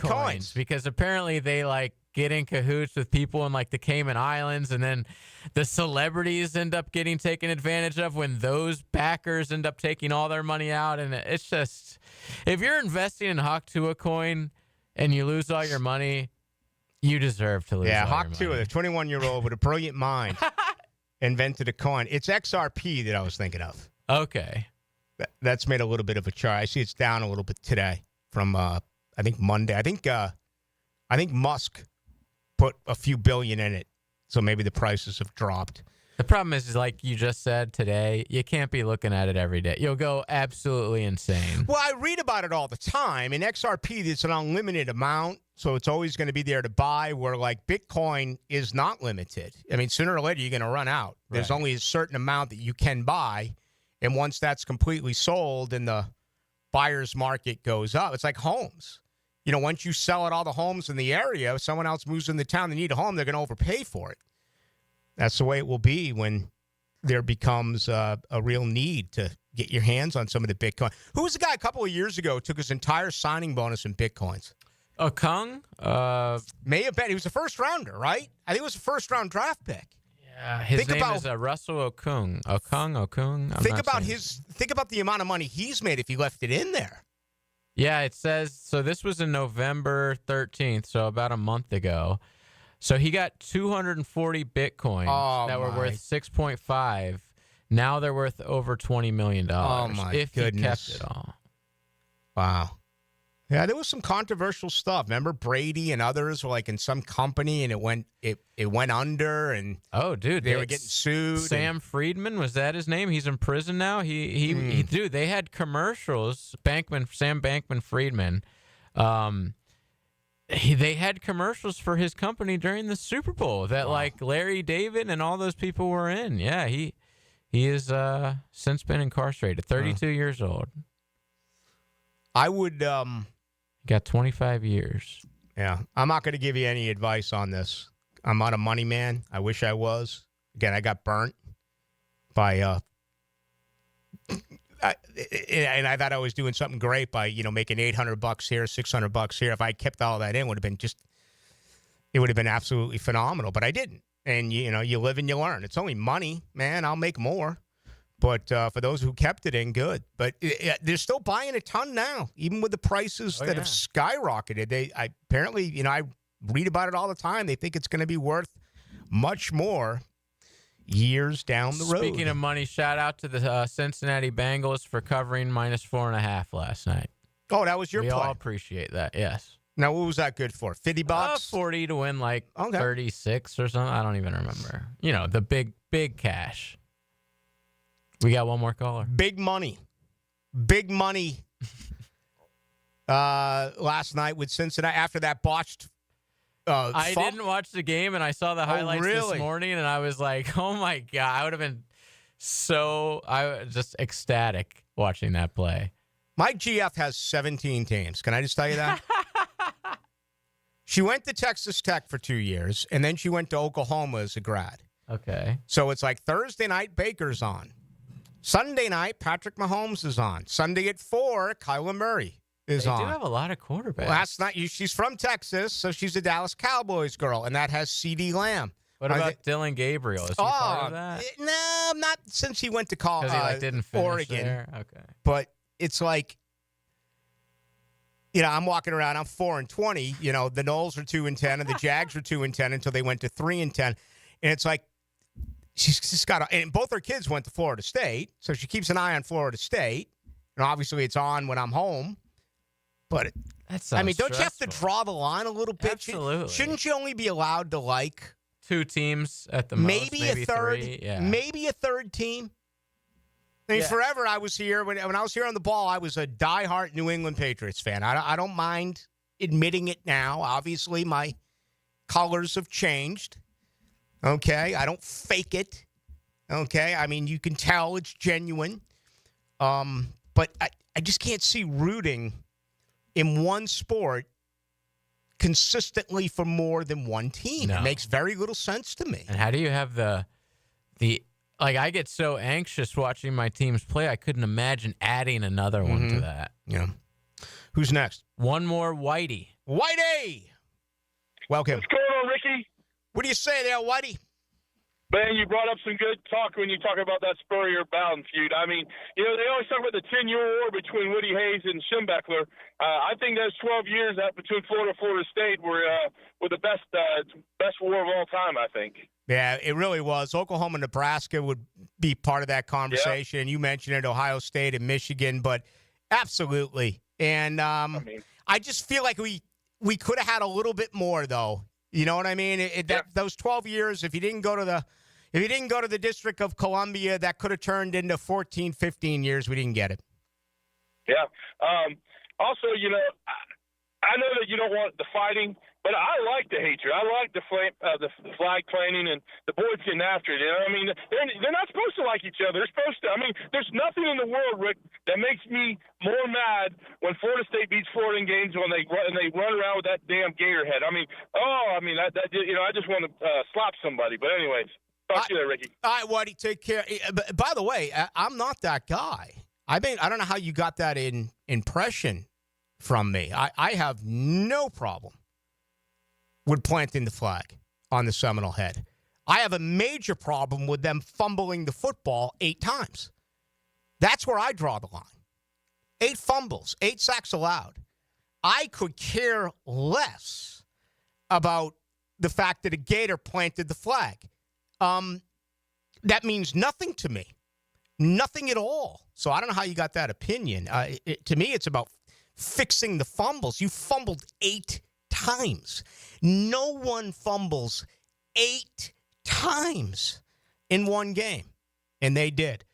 coins because apparently they like get in cahoots with people in like the Cayman Islands, and then the celebrities end up getting taken advantage of when those backers end up taking all their money out. And it's just, if you're investing in Haktua coin and you lose all your money, you deserve to lose all your money. Haktua, the 21-year-old with a brilliant mind, invented a coin. It's XRP that I was thinking of. Okay. That's made a little bit of a chart. I see it's down a little bit today from, I think, Monday. I think Musk put a few billion in it, so maybe the prices have dropped. The problem is, like you just said today, you can't be looking at it every day. You'll go absolutely insane. Well, I read about it all the time. In XRP, it's an unlimited amount, so it's always going to be there to buy, where, like, Bitcoin is not limited. I mean, sooner or later, you're going to run out. Right. There's only a certain amount that you can buy, and once that's completely sold and the buyer's market goes up, it's like homes. Once you sell all the homes in the area, if someone else moves into town, they need a home, they're going to overpay for it. That's the way it will be when there becomes a real need to get your hands on some of the Bitcoin. Who was the guy a couple of years ago who took his entire signing bonus in Bitcoins? Kung? May have been. He was a first-rounder, right? I think it was a first-round draft pick. Yeah, his name is Russell Okung. Okung. Think about the amount of money he's made if he left it in there. Yeah, it says, so this was in November 13th, so about a month ago. So he got 240 Bitcoins that were worth 6.5. Now they're worth over $20 million. Oh, my if goodness. He kept it all. Wow. Yeah, there was some controversial stuff. Remember Brady and others were like in some company and it went under and they were getting sued. Sam Friedman, was that his name? He's in prison now. Dude, they had commercials. Sam Bankman-Friedman. They had commercials for his company during the Super Bowl that like Larry David and all those people were in. Yeah, he is since been incarcerated. 32 years old. I would got 25 years. Yeah. I'm not going to give you any advice on this. I'm not a money man. I wish I was. Again, I got burnt by and I thought I was doing something great by, making $800 here, $600 here. If I kept all that in, it would have been absolutely phenomenal, but I didn't. And you live and you learn. It's only money, man. I'll make more. But for those who kept it in, good. But they're still buying a ton now, even with the prices that have skyrocketed. Apparently, I read about it all the time. They think it's going to be worth much more years down the road. Speaking of money, shout out to the Cincinnati Bengals for covering -4.5 last night. Oh, that was your play. We all appreciate that, yes. Now, what was that good for? $50? 40 to win 36 or something. I don't even remember. The big cash. We got one more caller. Big money. Last night with Cincinnati after that botched. I didn't watch the game, and I saw the highlights this morning, and I was like, oh, my God. I would have been I was just ecstatic watching that play. My GF has 17 teams. Can I just tell you that? She went to Texas Tech for 2 years, and then she went to Oklahoma as a grad. Okay. So it's like Thursday night, Baker's on. Sunday night, Patrick Mahomes is on. Sunday at 4, Kyler Murray. is on. They do have a lot of quarterbacks. Well, that's not you. She's from Texas, so she's a Dallas Cowboys girl, and that has CeeDee Lamb. What about Dylan Gabriel? Is he part of that? No, not since he went to college. Because he didn't finish Oregon. there? Okay. But it's like, I'm walking around. I'm 4-20. The Knowles are 2-10, and the Jags are 2-10 until they went to 3-10. And it's like she's just got. And both her kids went to Florida State, so she keeps an eye on Florida State. And obviously, it's on when I'm home. But don't you have to draw the line a little bit? Absolutely. Shouldn't you only be allowed to like 2 teams at the most? Maybe a third. 3, yeah. Maybe a third team. Forever I was here. When I was here on the ball, I was a diehard New England Patriots fan. I don't mind admitting it now. Obviously, my colors have changed. Okay? I don't fake it. Okay? I mean, you can tell it's genuine. But I just can't see rooting in one sport consistently for more than one team. No. It makes very little sense to me. And how do you have the I get so anxious watching my teams play, I couldn't imagine adding another one to that. Yeah. Who's next? One more, Whitey. Whitey! Welcome. What's going on, Ricky? What do you say there, Whitey? Man, you brought up some good talk when you talk about that Spurrier-Bowden feud. I mean, they always talk about the 10-year war between Woody Hayes and Schembechler. I think those 12 years between Florida and Florida State were the best war of all time, I think. Yeah, it really was. Oklahoma and Nebraska would be part of that conversation. And you mentioned it, Ohio State and Michigan, but absolutely. And I just feel like we could have had a little bit more, though. You know what I mean? Those 12 years, if you didn't go to the District of Columbia, that could have turned into 14, 15 years. We didn't get it. Yeah. Also, I know that you don't want the fighting, but I like the hatred. I like the flag planting and the boys getting after it. I mean, they're not supposed to like each other. They're supposed to. I mean, there's nothing in the world, Rick, that makes me more mad when Florida State beats Florida in games when they run around with that damn gator head. I mean, I just want to slap somebody. But anyways, talk to you there, Ricky. All right, Whitey, take care. By the way, I'm not that guy. I don't know how you got that impression from me. I have no problem with planting the flag on the Seminole head. I have a major problem with them fumbling the football 8 times. That's where I draw the line. 8 fumbles, 8 sacks allowed. I could care less about the fact that a Gator planted the flag. That means nothing to me. Nothing at all. So I don't know how you got that opinion. To me, it's about fixing the fumbles. You fumbled 8 times. No one fumbles 8 times in one game, and they did.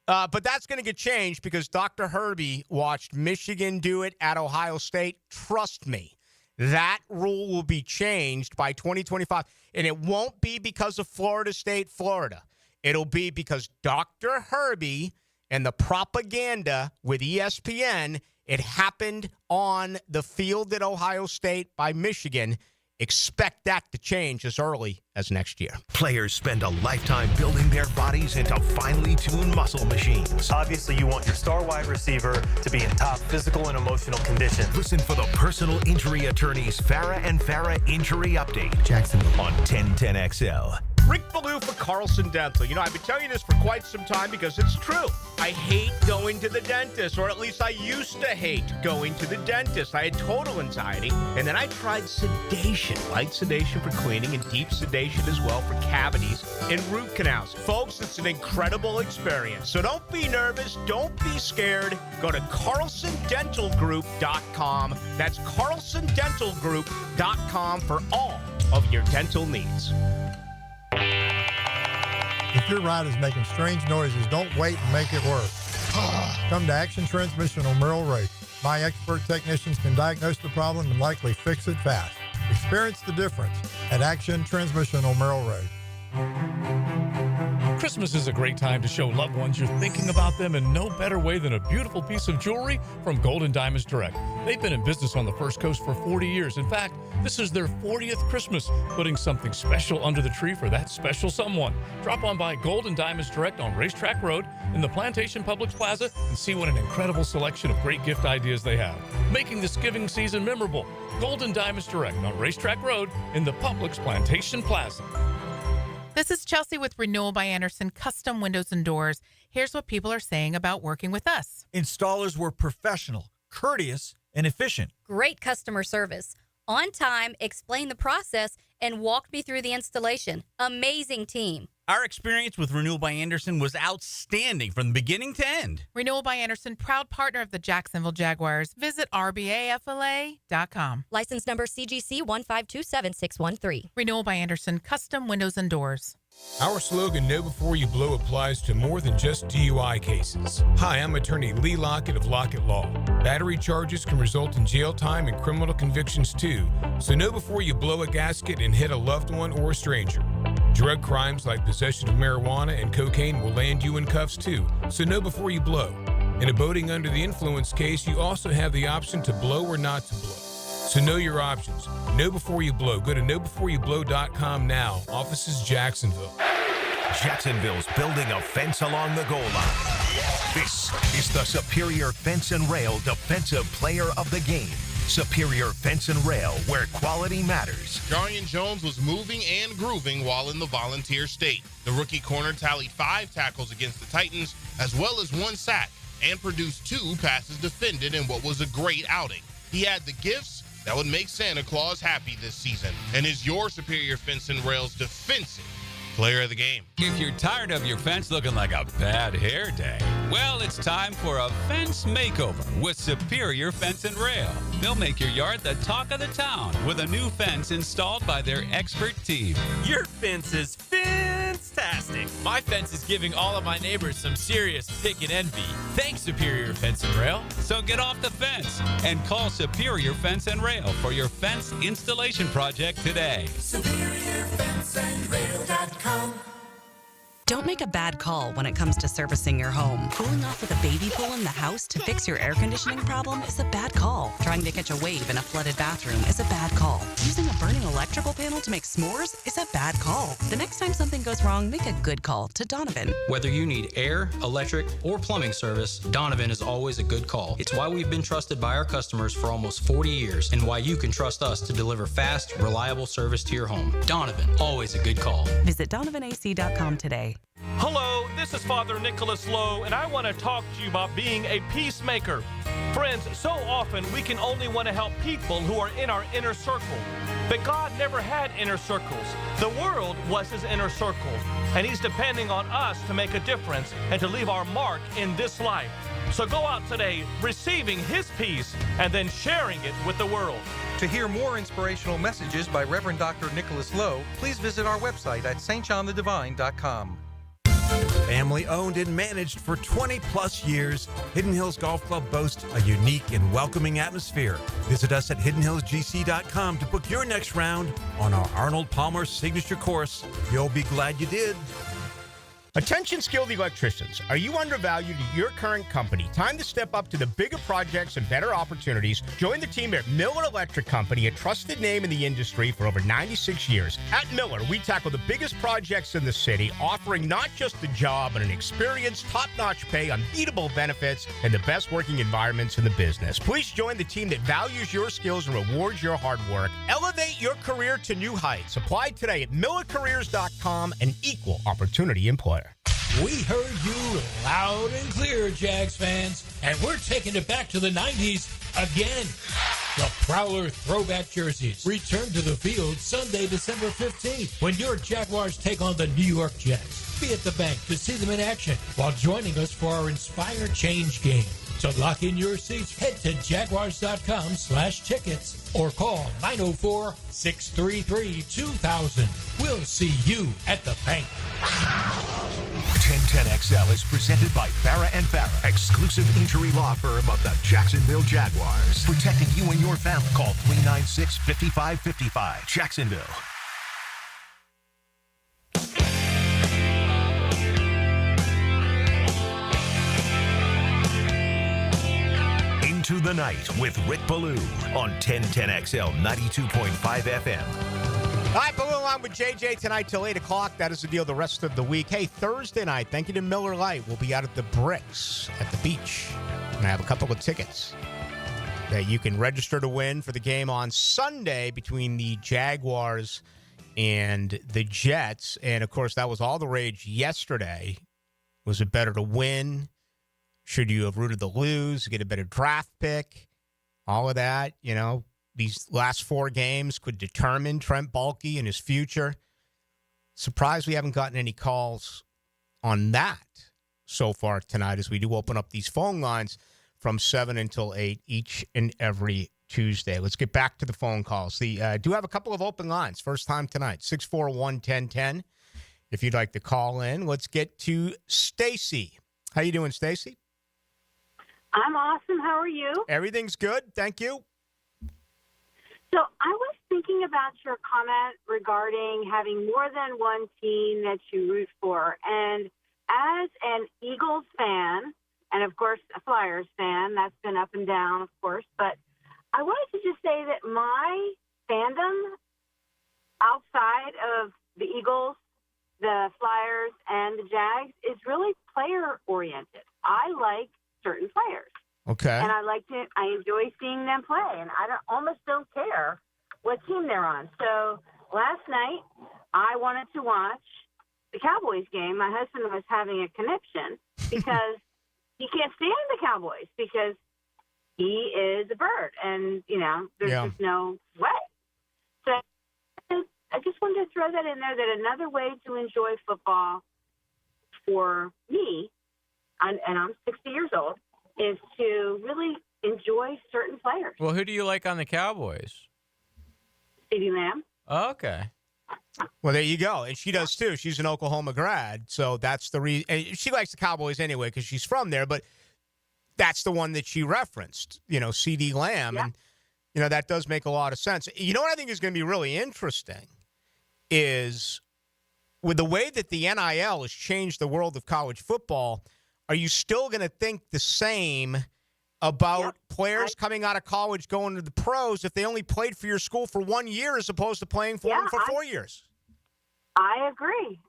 But that's going to get changed because Dr. Herbie watched Michigan do it at Ohio State. Trust me, that rule will be changed by 2025, and it won't be because of Florida State, Florida. It'll be because Dr. Herbie and the propaganda with ESPN, it happened on the field at Ohio State by Michigan. Expect that to change as early as next year. Players spend a lifetime building their bodies into finely tuned muscle machines. Obviously, you want your star wide receiver to be in top physical and emotional condition. Listen for the personal injury attorneys Farah and Farah Injury Update. Jacksonville. On 1010XL. Rick Ballou for Carlson Dental. I've been telling you this for quite some time because it's true. I hate going to the dentist, or at least I used to hate going to the dentist. I had total anxiety, and then I tried sedation, light sedation for cleaning and deep sedation as well for cavities and root canals. Folks, it's an incredible experience. So don't be nervous. Don't be scared. Go to CarlsonDentalGroup.com. That's CarlsonDentalGroup.com for all of your dental needs. If your ride is making strange noises, don't wait and make it work. Come to Action Transmission on Merrill Road. My expert technicians can diagnose the problem and likely fix it fast. Experience the difference at Action Transmission on Merrill Road. Christmas is a great time to show loved ones you're thinking about them, and no better way than a beautiful piece of jewelry from Gold and Diamonds Direct. They've been in business on the First Coast for 40 years. In fact, this is their 40th Christmas, putting something special under the tree for that special someone. Drop on by Golden Diamonds Direct on Racetrack Road in the Plantation Publix Plaza and see what an incredible selection of great gift ideas they have, making this giving season memorable. Golden Diamonds Direct on Racetrack Road in the Publix Plantation Plaza. This is Chelsea with Renewal by Andersen Custom Windows and Doors. Here's what people are saying about working with us. Installers were professional, courteous, and efficient. Great customer service. On time, explained the process, and walked me through the installation. Amazing team. Our experience with Renewal by Andersen was outstanding from the beginning to end. Renewal by Andersen, proud partner of the Jacksonville Jaguars. Visit rbafla.com. License number CGC 1527613. Renewal by Andersen, custom windows and doors. Our slogan, Know Before You Blow, applies to more than just DUI cases. Hi, I'm attorney Lee Lockett of Lockett Law. Battery charges can result in jail time and criminal convictions too, so know before you blow a gasket and hit a loved one or a stranger. Drug crimes like possession of marijuana and cocaine will land you in cuffs too, so know before you blow. In a boating under the influence case, you also have the option to blow or not to blow. So know your options. Know before you blow. Go to knowbeforeyouBlow.com now. Offices Jacksonville. Jacksonville's building a fence along the goal line. This is the Superior Fence and Rail Defensive Player of the Game. Superior Fence and Rail, where quality matters. Jarian Jones was moving and grooving while in the Volunteer State. The rookie corner tallied 5 tackles against the Titans, as well as 1 sack, and produced 2 passes defended in what was a great outing. He had the gifts that would make Santa Claus happy this season, and is your Superior Fence and Rail's defensive player of the game. If you're tired of your fence looking like a bad hair day, well, it's time for a fence makeover with Superior Fence and Rail. They'll make your yard the talk of the town with a new fence installed by their expert team. Your fence is fantastic. My fence is giving all of my neighbors some serious pick and envy. Thanks, Superior Fence and Rail. So get off the fence and call Superior Fence and Rail for your fence installation project today. SuperiorFenceandRail.com. Don't make a bad call when it comes to servicing your home. Cooling off with a baby pool in the house to fix your air conditioning problem is a bad call. Trying to catch a wave in a flooded bathroom is a bad call. Using a burning electrical panel to make s'mores is a bad call. The next time something goes wrong, make a good call to Donovan. Whether you need air, electric, or plumbing service, Donovan is always a good call. It's why we've been trusted by our customers for almost 40 years and why you can trust us to deliver fast, reliable service to your home. Donovan, always a good call. Visit DonovanAC.com today. Hello, this is Father Nicholas Lowe, and I want to talk to you about being a peacemaker. Friends, so often we can only want to help people who are in our inner circle. But God never had inner circles. The world was his inner circle, and he's depending on us to make a difference and to leave our mark in this life. So go out today receiving his peace and then sharing it with the world. To hear more inspirational messages by Reverend Dr. Nicholas Lowe, please visit our website at stjohnthedivine.com. Family owned and managed for 20 plus years, Hidden Hills Golf Club boasts a unique and welcoming atmosphere. Visit us at hiddenhillsgc.com to book your next round on our Arnold Palmer signature course. You'll be glad you did. Attention skilled electricians, are you undervalued at your current company? Time to step up to the bigger projects and better opportunities. Join the team at Miller Electric Company, a trusted name in the industry for over 96 years. At Miller, we tackle the biggest projects in the city, offering not just a job, but an experience, top-notch pay, unbeatable benefits, and the best working environments in the business. Please join the team that values your skills and rewards your hard work. Elevate your career to new heights. Apply today at millercareers.com, an equal opportunity employer. We heard you loud and clear, Jags fans, and we're taking it back to the 90s again. The Prowler throwback jerseys return to the field Sunday, December 15th, when your Jaguars take on the New York Jets. Be at the bank to see them in action while joining us for our Inspire Change game. To lock in your seats, head to jaguars.com/tickets or call 904-633-2000. We'll see you at the bank. 1010XL is presented by Farah & Farah, exclusive injury law firm of the Jacksonville Jaguars. Protecting you and your family. Call 396-5555. Jacksonville. Into the Night with Rick Ballou on 1010XL 92.5 FM. All right, Ballou on with JJ tonight till 8 o'clock. That is the deal the rest of the week. Hey, Thursday night, thank you to Miller Lite. We'll be out at the Bricks at the beach. And I have a couple of tickets that you can register to win for the game on Sunday between the Jaguars and the Jets. And, of course, that was all the rage yesterday. Was it better to win? Should you have rooted to lose? Get a better draft pick? All of that, these last 4 games could determine Trent Baalke and his future. Surprised we haven't gotten any calls on that so far tonight as we do open up these phone lines from 7 until 8 each and every Tuesday. Let's get back to the phone calls. Do have a couple of open lines. First time tonight, 641-1010. If you'd like to call in, let's get to Stacy. How you doing, Stacy? I'm awesome. How are you? Everything's good. Thank you. So I was thinking about your comment regarding having more than one team that you root for. And as an Eagles fan, and of course a Flyers fan, that's been up and down, of course, but I wanted to just say that my fandom outside of the Eagles, the Flyers, and the Jags is really player-oriented. I like certain players. Okay. And I enjoy seeing them play, and I almost don't care what team they're on. So last night, I wanted to watch the Cowboys game. My husband was having a conniption because he can't stand the Cowboys because he is a bird, and, there's just no way. So I just wanted to throw that in there, that another way to enjoy football for me, and I'm 60 years old, is to really enjoy certain players. Well, who do you like on the Cowboys? CeeDee Lamb. Oh, okay. Well, there you go. And she does, too. She's an Oklahoma grad, so that's the reason. And she likes the Cowboys anyway because she's from there, but that's the one that she referenced, CeeDee Lamb. Yeah. And, that does make a lot of sense. You know what I think is going to be really interesting is with the way that the NIL has changed the world of college football, are you still going to think the same about players coming out of college going to the pros if they only played for your school for 1 year as opposed to playing for them for 4 years? I agree.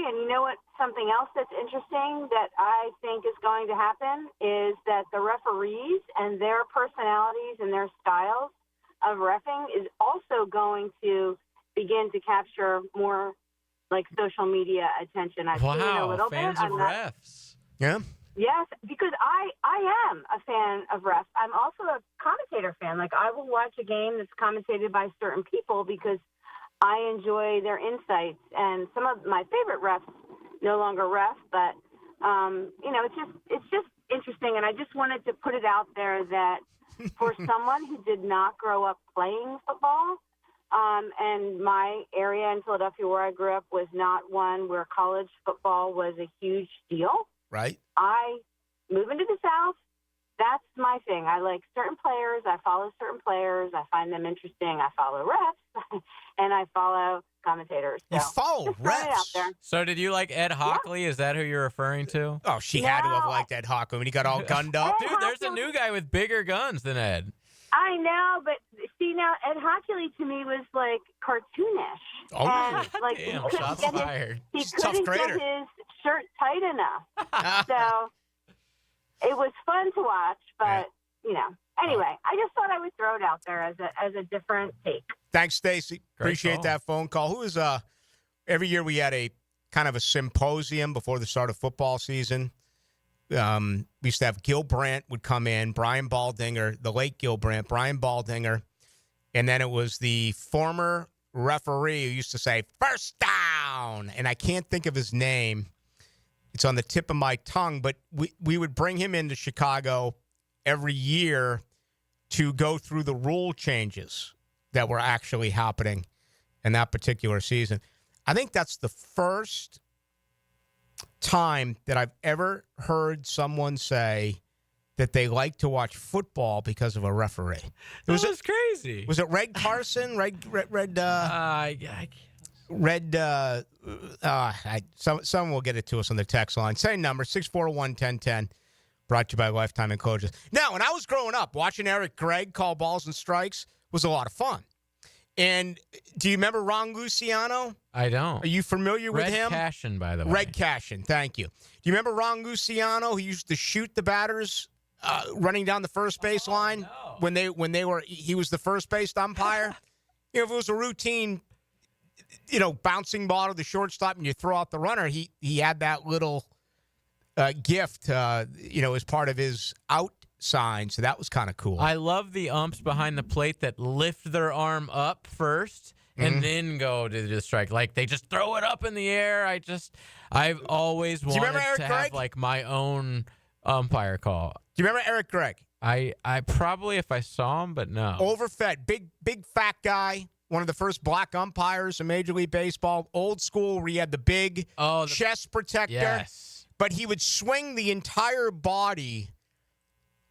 And you know what? Something else that's interesting that I think is going to happen is that the referees and their personalities and their styles of reffing is also going to begin to capture more social media attention. I've seen it a little fans bit. of refs. Yeah. Yes, because I am a fan of refs. I'm also a commentator fan. I will watch a game that's commentated by certain people because I enjoy their insights. And some of my favorite refs no longer ref, but it's just interesting. And I just wanted to put it out there that for someone who did not grow up playing football, and my area in Philadelphia where I grew up was not one where college football was a huge deal. Right. I move into the South. That's my thing. I like certain players. I follow certain players. I find them interesting. I follow refs, and I follow commentators. So you follow refs? So did you like Ed Hockley? Yeah. Is that who you're referring to? Oh, she had to have liked Ed Hockley when he got all gunned up. Dude, there's a new guy with bigger guns than Ed. I know, but see now, Ed Hockley to me was cartoonish. Oh, and, damn! Shots fired. He couldn't get his shirt tight enough, so it was fun to watch. But anyway, I just thought I would throw it out there as a different take. Thanks, Stacy. Appreciate that phone call. Who is every year we had a kind of a symposium before the start of football season. We used to have Gil Brandt would come in, Brian Baldinger, the late Gil Brandt, Brian Baldinger, and then it was the former referee who used to say, "First down," and I can't think of his name. It's on the tip of my tongue, but we would bring him into Chicago every year to go through the rule changes that were actually happening in that particular season. I think that's the first time that I've ever heard someone say that they like to watch football because of a referee. That was crazy. Was it Red Carson? Someone will get it to us on the text line. Same number, 641-1010. Brought to you by Lifetime Enclosures. Now, when I was growing up, watching Eric Gregg call balls and strikes was a lot of fun. And do you remember Ron Luciano? I don't. Are you familiar with him? Red Cashin, by the way. Red Cashin, thank you. Do you remember Ron Luciano? He used to shoot the batters running down the first base line when he was the first base umpire. If it was a routine, bouncing ball to the shortstop and you throw out the runner, he had that little gift, as part of his out sign. So that was kind of cool. I love the umps behind the plate that lift their arm up first and then go to the strike. Like they just throw it up in the air. I've always wanted to have like my own umpire call. Do you remember Eric Gregg? I probably, if I saw him, but no. Overfed, big fat guy. One of the first black umpires in Major League Baseball. Old school, where he had the big chest protector. Yes. But he would swing the entire body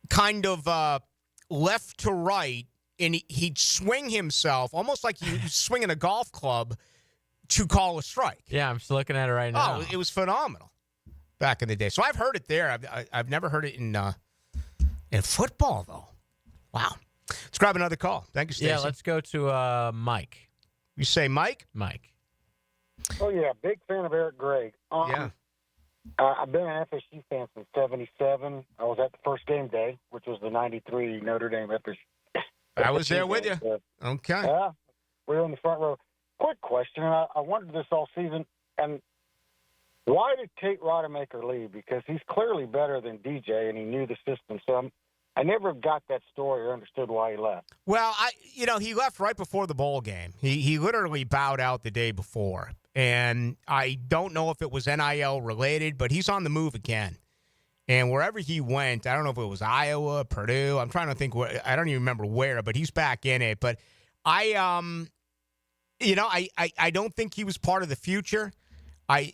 kind of left to right, and he'd swing himself almost like he was swinging a golf club to call a strike. Yeah, I'm still looking at it right now. Oh, it was phenomenal back in the day. So I've heard it there. I've never heard it in football, though. Wow. Let's grab another call. Thank you, Stacey. Yeah, let's go to Mike. You say Mike? Mike. Oh, yeah. Big fan of Eric Gregg. Yeah. I've been an FSU fan since '77. I was at the first game day, which was the '93 Notre Dame FSU. I was there with you. Okay. Yeah. We were in the front row. Quick question. I wondered this all season, and why did Tate Rodemaker leave? Because he's clearly better than DJ, and he knew the system. So I never got that story or understood why he left. Well, he left right before the bowl game. He literally bowed out the day before. And I don't know if it was NIL related, but he's on the move again. And wherever he went, I don't know if it was Iowa, Purdue. I'm trying to think where. I don't even remember where, but he's back in it. But I don't think he was part of the future.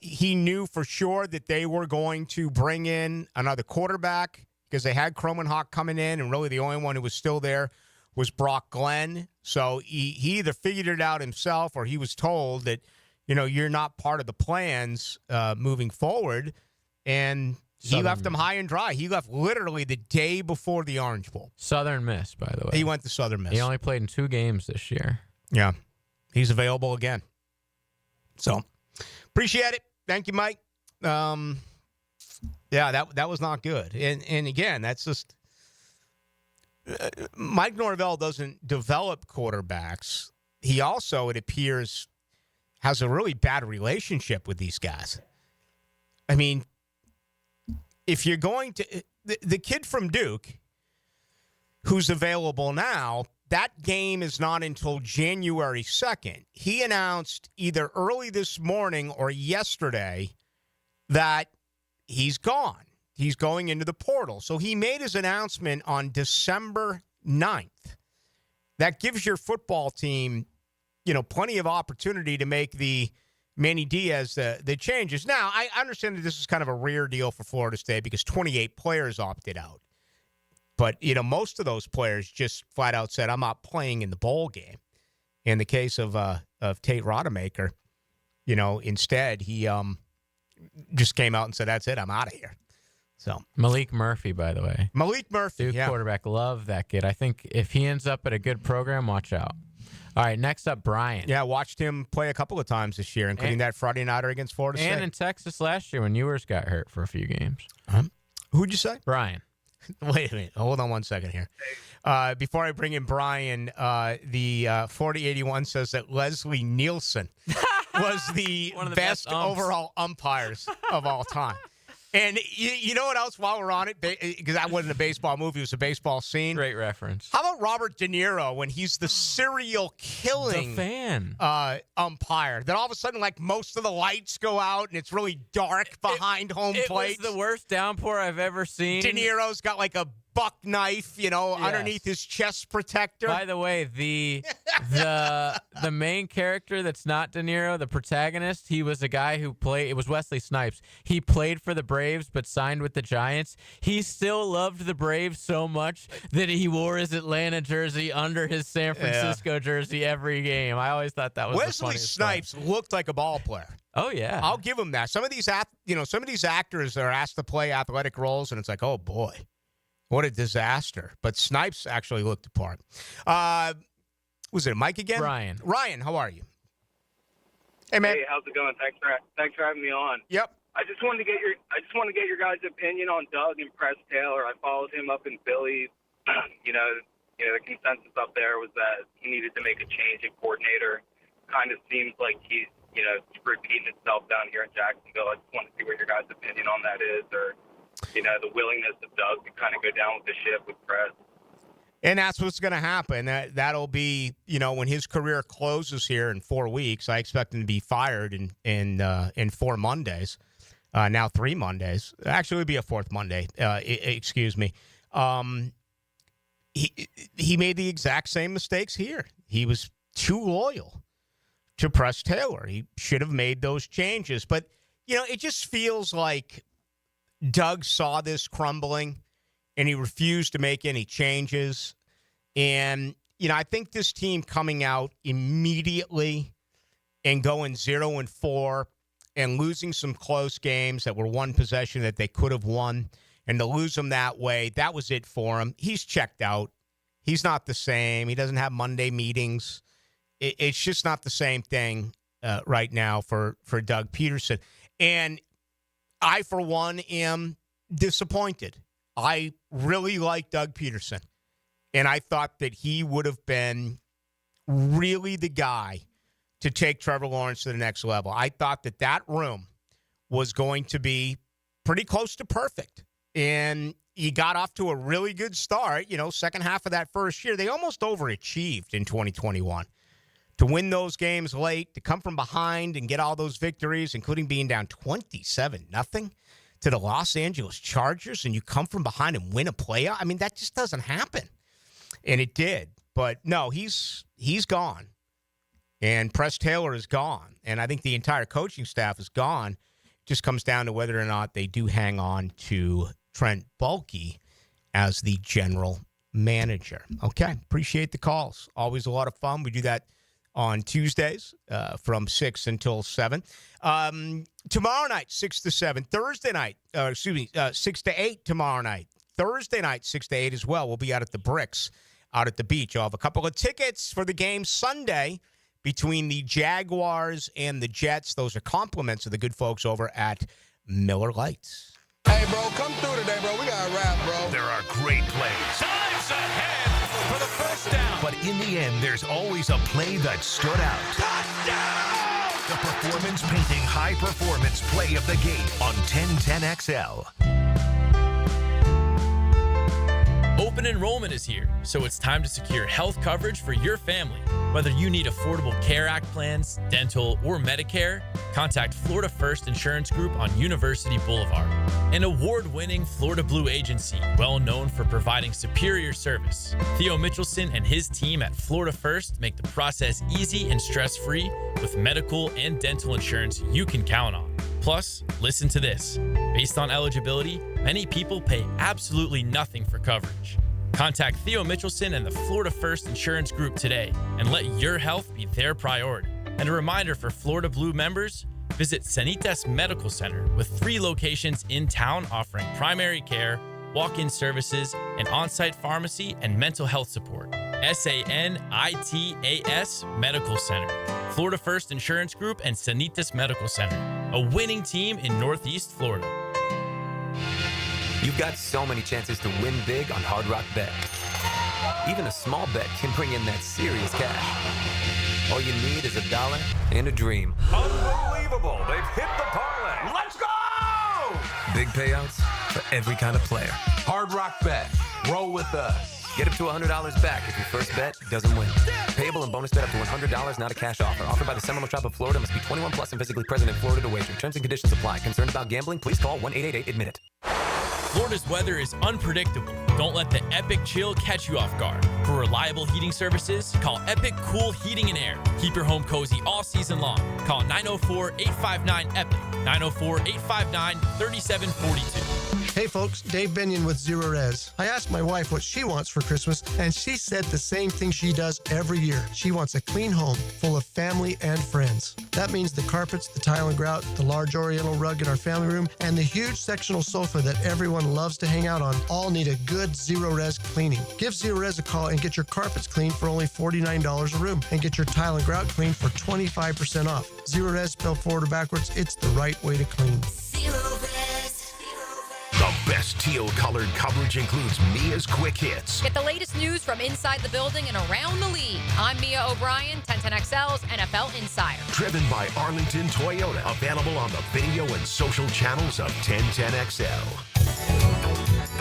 He knew for sure that they were going to bring in another quarterback because they had Kromenhoek coming in, and really the only one who was still there was Brock Glenn. So he either figured it out himself or he was told that, you're not part of the plans moving forward. And he left them high and dry. He left literally the day before the Orange Bowl. Southern Miss, by the way. He went to Southern Miss. He only played in 2 games this year. Yeah. He's available again. So, appreciate it. Thank you, Mike. Yeah, that was not good. And again, that's just Mike Norvell doesn't develop quarterbacks. He also, it appears, has a really bad relationship with these guys. I mean, if you're going to the kid from Duke who's available now, that game is not until January 2nd. He announced either early this morning or yesterday that he's gone. He's going into the portal. So he made his announcement on December 9th. That gives your football team, plenty of opportunity to make the Manny Diaz the changes. Now, I understand that this is kind of a rare deal for Florida State because 28 players opted out. But, most of those players just flat out said, I'm not playing in the bowl game. In the case of Tate Rodemaker, instead he just came out and said, that's it, I'm out of here. So Malik Murphy, by the way. Malik Murphy, Duke quarterback. Love that kid. I think if he ends up at a good program, watch out. All right, next up, Brian. Yeah, watched him play a couple of times this year, including that Friday nighter against Florida State. And in Texas last year when Ewers got hurt for a few games. Who'd you say? Brian. Wait a minute. Hold on one second here. Before I bring in Brian, the 4081 says that Leslie Nielsen was one of the best overall umpires of all time. And you know what else while we're on it? Because that wasn't a baseball movie. It was a baseball scene. Great reference. How about Robert De Niro when he's the serial killing umpire? Then all of a sudden, most of the lights go out and it's really dark behind home plate. It was the worst downpour I've ever seen. De Niro's got a buck knife, underneath his chest protector. By the way, the main character that's not De Niro, the protagonist, he was a guy who played. It was Wesley Snipes. He played for the Braves but signed with the Giants. He still loved the Braves so much that he wore his Atlanta jersey under his San Francisco jersey every game. I always thought that was Wesley Snipes looked like a ball player. Oh yeah, I'll give him that. Some of these actors are asked to play athletic roles, and it's like, oh boy, what a disaster. But Snipes actually looked the part. Was it Mike again? Ryan, how are you? Hey man. Hey, how's it going? Thanks for having me on. Yep. I just wanted to get your guys' opinion on Doug and Press Taylor. I followed him up in Philly. The consensus up there was that he needed to make a change at coordinator. Kind of seems like he's repeating itself down here in Jacksonville. I just want to see what your guys' opinion on that is, or the willingness of Doug to kind of go down with the ship with Press. And that's what's going to happen. That'll be, when his career closes here in 4 weeks. I expect him to be fired in 4 Mondays. Now 3 Mondays. Actually, it would be a 4th Monday. Excuse me. He made the exact same mistakes here. He was too loyal to Press Taylor. He should have made those changes. But, it just feels like Doug saw this crumbling and he refused to make any changes. And, I think this team coming out immediately and going 0-4 and losing some close games that were one possession that they could have won, and to lose them that way, that was it for him. He's checked out. He's not the same. He doesn't have Monday meetings. It's just not the same thing right now for Doug Peterson. And I, for one, am disappointed. I really like Doug Peterson, and I thought that he would have been really the guy to take Trevor Lawrence to the next level. I thought that room was going to be pretty close to perfect, and he got off to a really good start. Second half of that first year, they almost overachieved in 2021. To win those games late, to come from behind and get all those victories, including being down 27-0 to the Los Angeles Chargers, and you come from behind and win a playoff. I mean, that just doesn't happen. And it did. But no, he's gone. And Press Taylor is gone. And I think the entire coaching staff is gone. It just comes down to whether or not they do hang on to Trent Baalke as the general manager. Okay, appreciate the calls. Always a lot of fun. We do that on Tuesdays from 6 until 7. Tomorrow night, 6 to 7. Thursday night, 6 to 8 tomorrow night. Thursday night, 6 to 8 as well. We'll be out at the Bricks, out at the beach. I'll have a couple of tickets for the game Sunday between the Jaguars and the Jets. Those are compliments of the good folks over at Miller Lights. Hey, bro, come through today, bro. We got to rap, bro. There are great plays. Time's ahead for the first down. But in the end, there's always a play that stood out. Touchdown! The performance-painting high-performance play of the game on 1010XL. Open enrollment is here, so it's time to secure health coverage for your family. Whether you need Affordable Care Act plans, dental, or Medicare, contact Florida First Insurance Group on University Boulevard, an award-winning Florida Blue agency well known for providing superior service. Theo Mitchelson and his team at Florida First make the process easy and stress-free with medical and dental insurance you can count on. Plus, listen to this. Based on eligibility, many people pay absolutely nothing for coverage. Contact Theo Mitchelson and the Florida First Insurance Group today and let your health be their priority. And a reminder for Florida Blue members, visit Sanitas Medical Center with 3 locations in town offering primary care, walk-in services, an on-site pharmacy, and mental health support. SANITAS Medical Center, Florida First Insurance Group, and Sanitas Medical Center, a winning team in Northeast Florida. You've got so many chances to win big on Hard Rock Bet. Even a small bet can bring in that serious cash. All you need is $1 and a dream. Unbelievable! They've hit the parlay. Let's go! Big payouts for every kind of player. Hard Rock Bet. Roll with us. Get up to $100 back if your first bet doesn't win. Payable and bonus bet up to $100, not a cash offer. Offered by the Seminole Tribe of Florida. Must be 21 plus and physically present in Florida to wager. Terms and conditions apply. Concerned about gambling? Please call 1-888-ADMIT-IT. Florida's weather is unpredictable, but Don't let the Epic chill catch you off guard. For reliable heating services, call Epic Cool Heating and Air. Keep your home cozy all season long. Call 904-859-EPIC. 904-859-3742. Hey folks, Dave Binion with Zero Res. I asked my wife what she wants for Christmas, and she said the same thing she does every year. She wants a clean home full of family and friends. That means the carpets, the tile and grout, the large oriental rug in our family room, and the huge sectional sofa that everyone loves to hang out on all need a good Zero Res cleaning. Give Zero Res a call and get your carpets cleaned for only $49 a room, and get your tile and grout cleaned for 25% off. Zero Res spelled forward or backwards, it's the right way to clean. The best teal-colored coverage includes Mia's Quick Hits. Get the latest news from inside the building and around the league. I'm Mia O'Brien, 1010XL's NFL Insider. Driven by Arlington Toyota. Available on the video and social channels of 1010XL.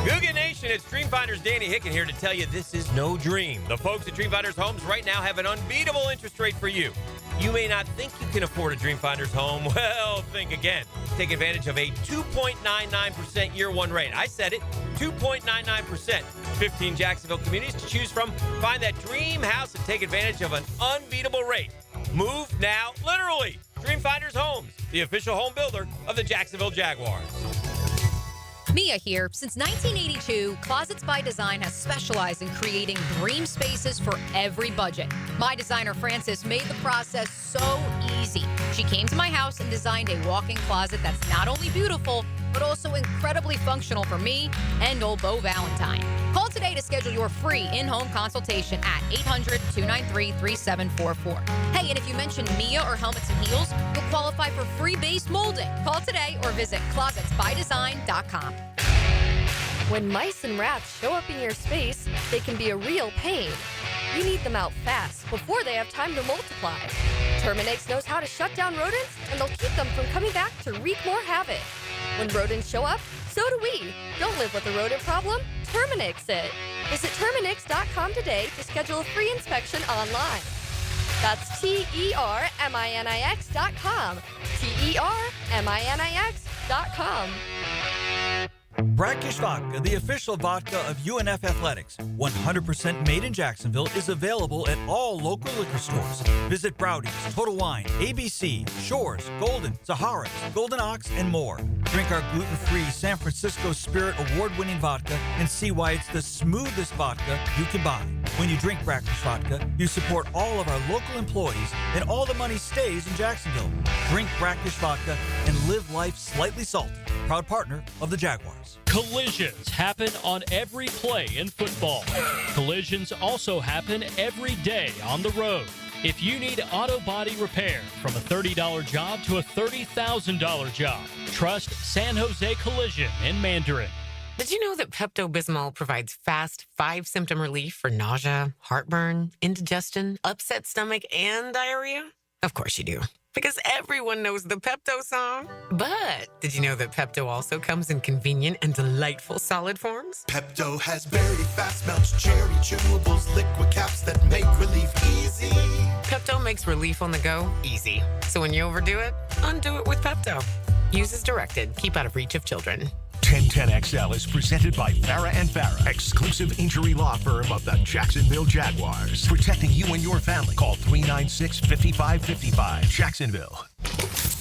Googan Nation, it's Dreamfinders Danny Hicken here to tell you this is no dream. The folks at Dreamfinders Homes right now have an unbeatable interest rate for you. You may not think you can afford a Dreamfinders home. Well, think again. Take advantage of a 2.99% year one rate. I said it, 2.99%. 15 Jacksonville communities to choose from. Find that dream house and take advantage of an unbeatable rate. Move now, literally. Dreamfinders Homes, the official home builder of the Jacksonville Jaguars. Mia here. Since 1982, Closets by Design has specialized in creating dream spaces for every budget. My designer, Frances, made the process so easy. She came to my house and designed a walk-in closet that's not only beautiful, but also incredibly functional for me and old Beau Valentine. Call today to schedule your free in-home consultation at 800-293-3744. Hey, and if you mention Mia or Helmets and Heels, you'll qualify for free base molding. Call today or visit closetsbydesign.com. When mice and rats show up in your space, they can be a real pain. You need them out fast before they have time to multiply. Terminix knows how to shut down rodents, and they'll keep them from coming back to wreak more havoc. When rodents show up, so do we. Don't live with a rodent problem, Terminix it. Visit Terminix.com today to schedule a free inspection online. That's TERMINIX.com. TERMINIX.com. Brackish Vodka, the official vodka of UNF Athletics, 100% made in Jacksonville, is available at all local liquor stores. Visit Browdy's, Total Wine, ABC, Shores, Golden, Sahara's, Golden Ox, and more. Drink our gluten-free San Francisco Spirit award-winning vodka and see why it's the smoothest vodka you can buy. When you drink Brackish Vodka, you support all of our local employees, and all the money stays in Jacksonville. Drink Brackish Vodka and live life slightly salty. Proud partner of the Jaguars. Collisions happen on every play in football. Collisions also happen every day on the road. If you need auto body repair, from a $30 job to a $30,000 job, trust San Jose Collision in Mandarin. Did you know that Pepto-Bismol provides fast 5-symptom relief for nausea, heartburn, indigestion, upset stomach, and diarrhea? Of course you do, because everyone knows the Pepto song. But did you know that Pepto also comes in convenient and delightful solid forms? Pepto has very fast melts, cherry chewables, liquid caps that make relief easy. Pepto makes relief on the go easy. So when you overdo it, undo it with Pepto. Use as directed. Keep out of reach of children. 1010XL is presented by Farah & Farah, exclusive injury law firm of the Jacksonville Jaguars. Protecting you and your family. Call 396-5555, Jacksonville.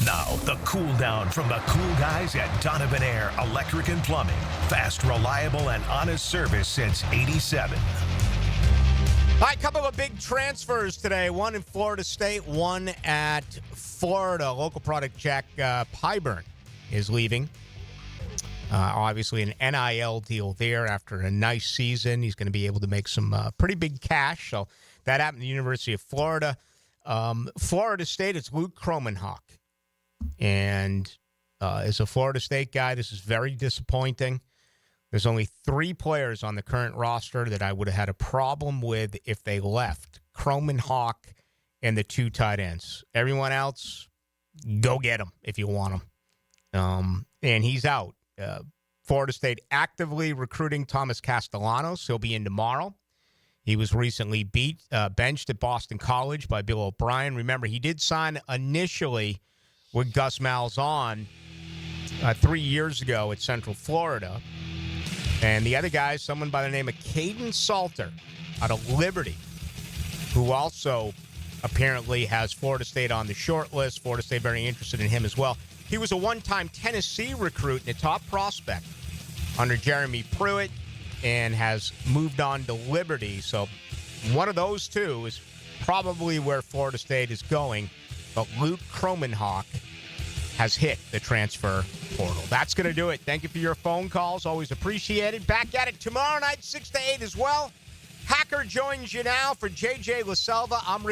Now, the cool down from the cool guys at Donovan Air Electric and Plumbing. Fast, reliable, and honest service since '87. All right, a couple of big transfers today. One in Florida State, one at Florida. Local product Jack Pyburn is leaving. Obviously, an NIL deal there after a nice season. He's going to be able to make some pretty big cash. So that happened at the University of Florida. Florida State, it's Luke Kromenhoek. And as a Florida State guy, this is very disappointing. There's only 3 players on the current roster that I would have had a problem with if they left. Kromenhoek and the 2 tight ends. Everyone else, go get them if you want them. And he's out. Florida State actively recruiting Thomas Castellanos. He'll be in tomorrow. He was recently benched at Boston College by Bill O'Brien. Remember, he did sign initially with Gus Malzahn 3 years ago at Central Florida. And the other guy is someone by the name of Caden Salter out of Liberty, who also apparently has Florida State on the short list. Florida State very interested in him as well. He was a one-time Tennessee recruit and a top prospect under Jeremy Pruitt and has moved on to Liberty. So one of those two is probably where Florida State is going. But Luke Kromenhoek has hit the transfer portal. That's going to do it. Thank you for your phone calls. Always appreciated. Back at it tomorrow night, 6 to 8 as well. Hacker joins you now for JJ LaSelva. I'm Rick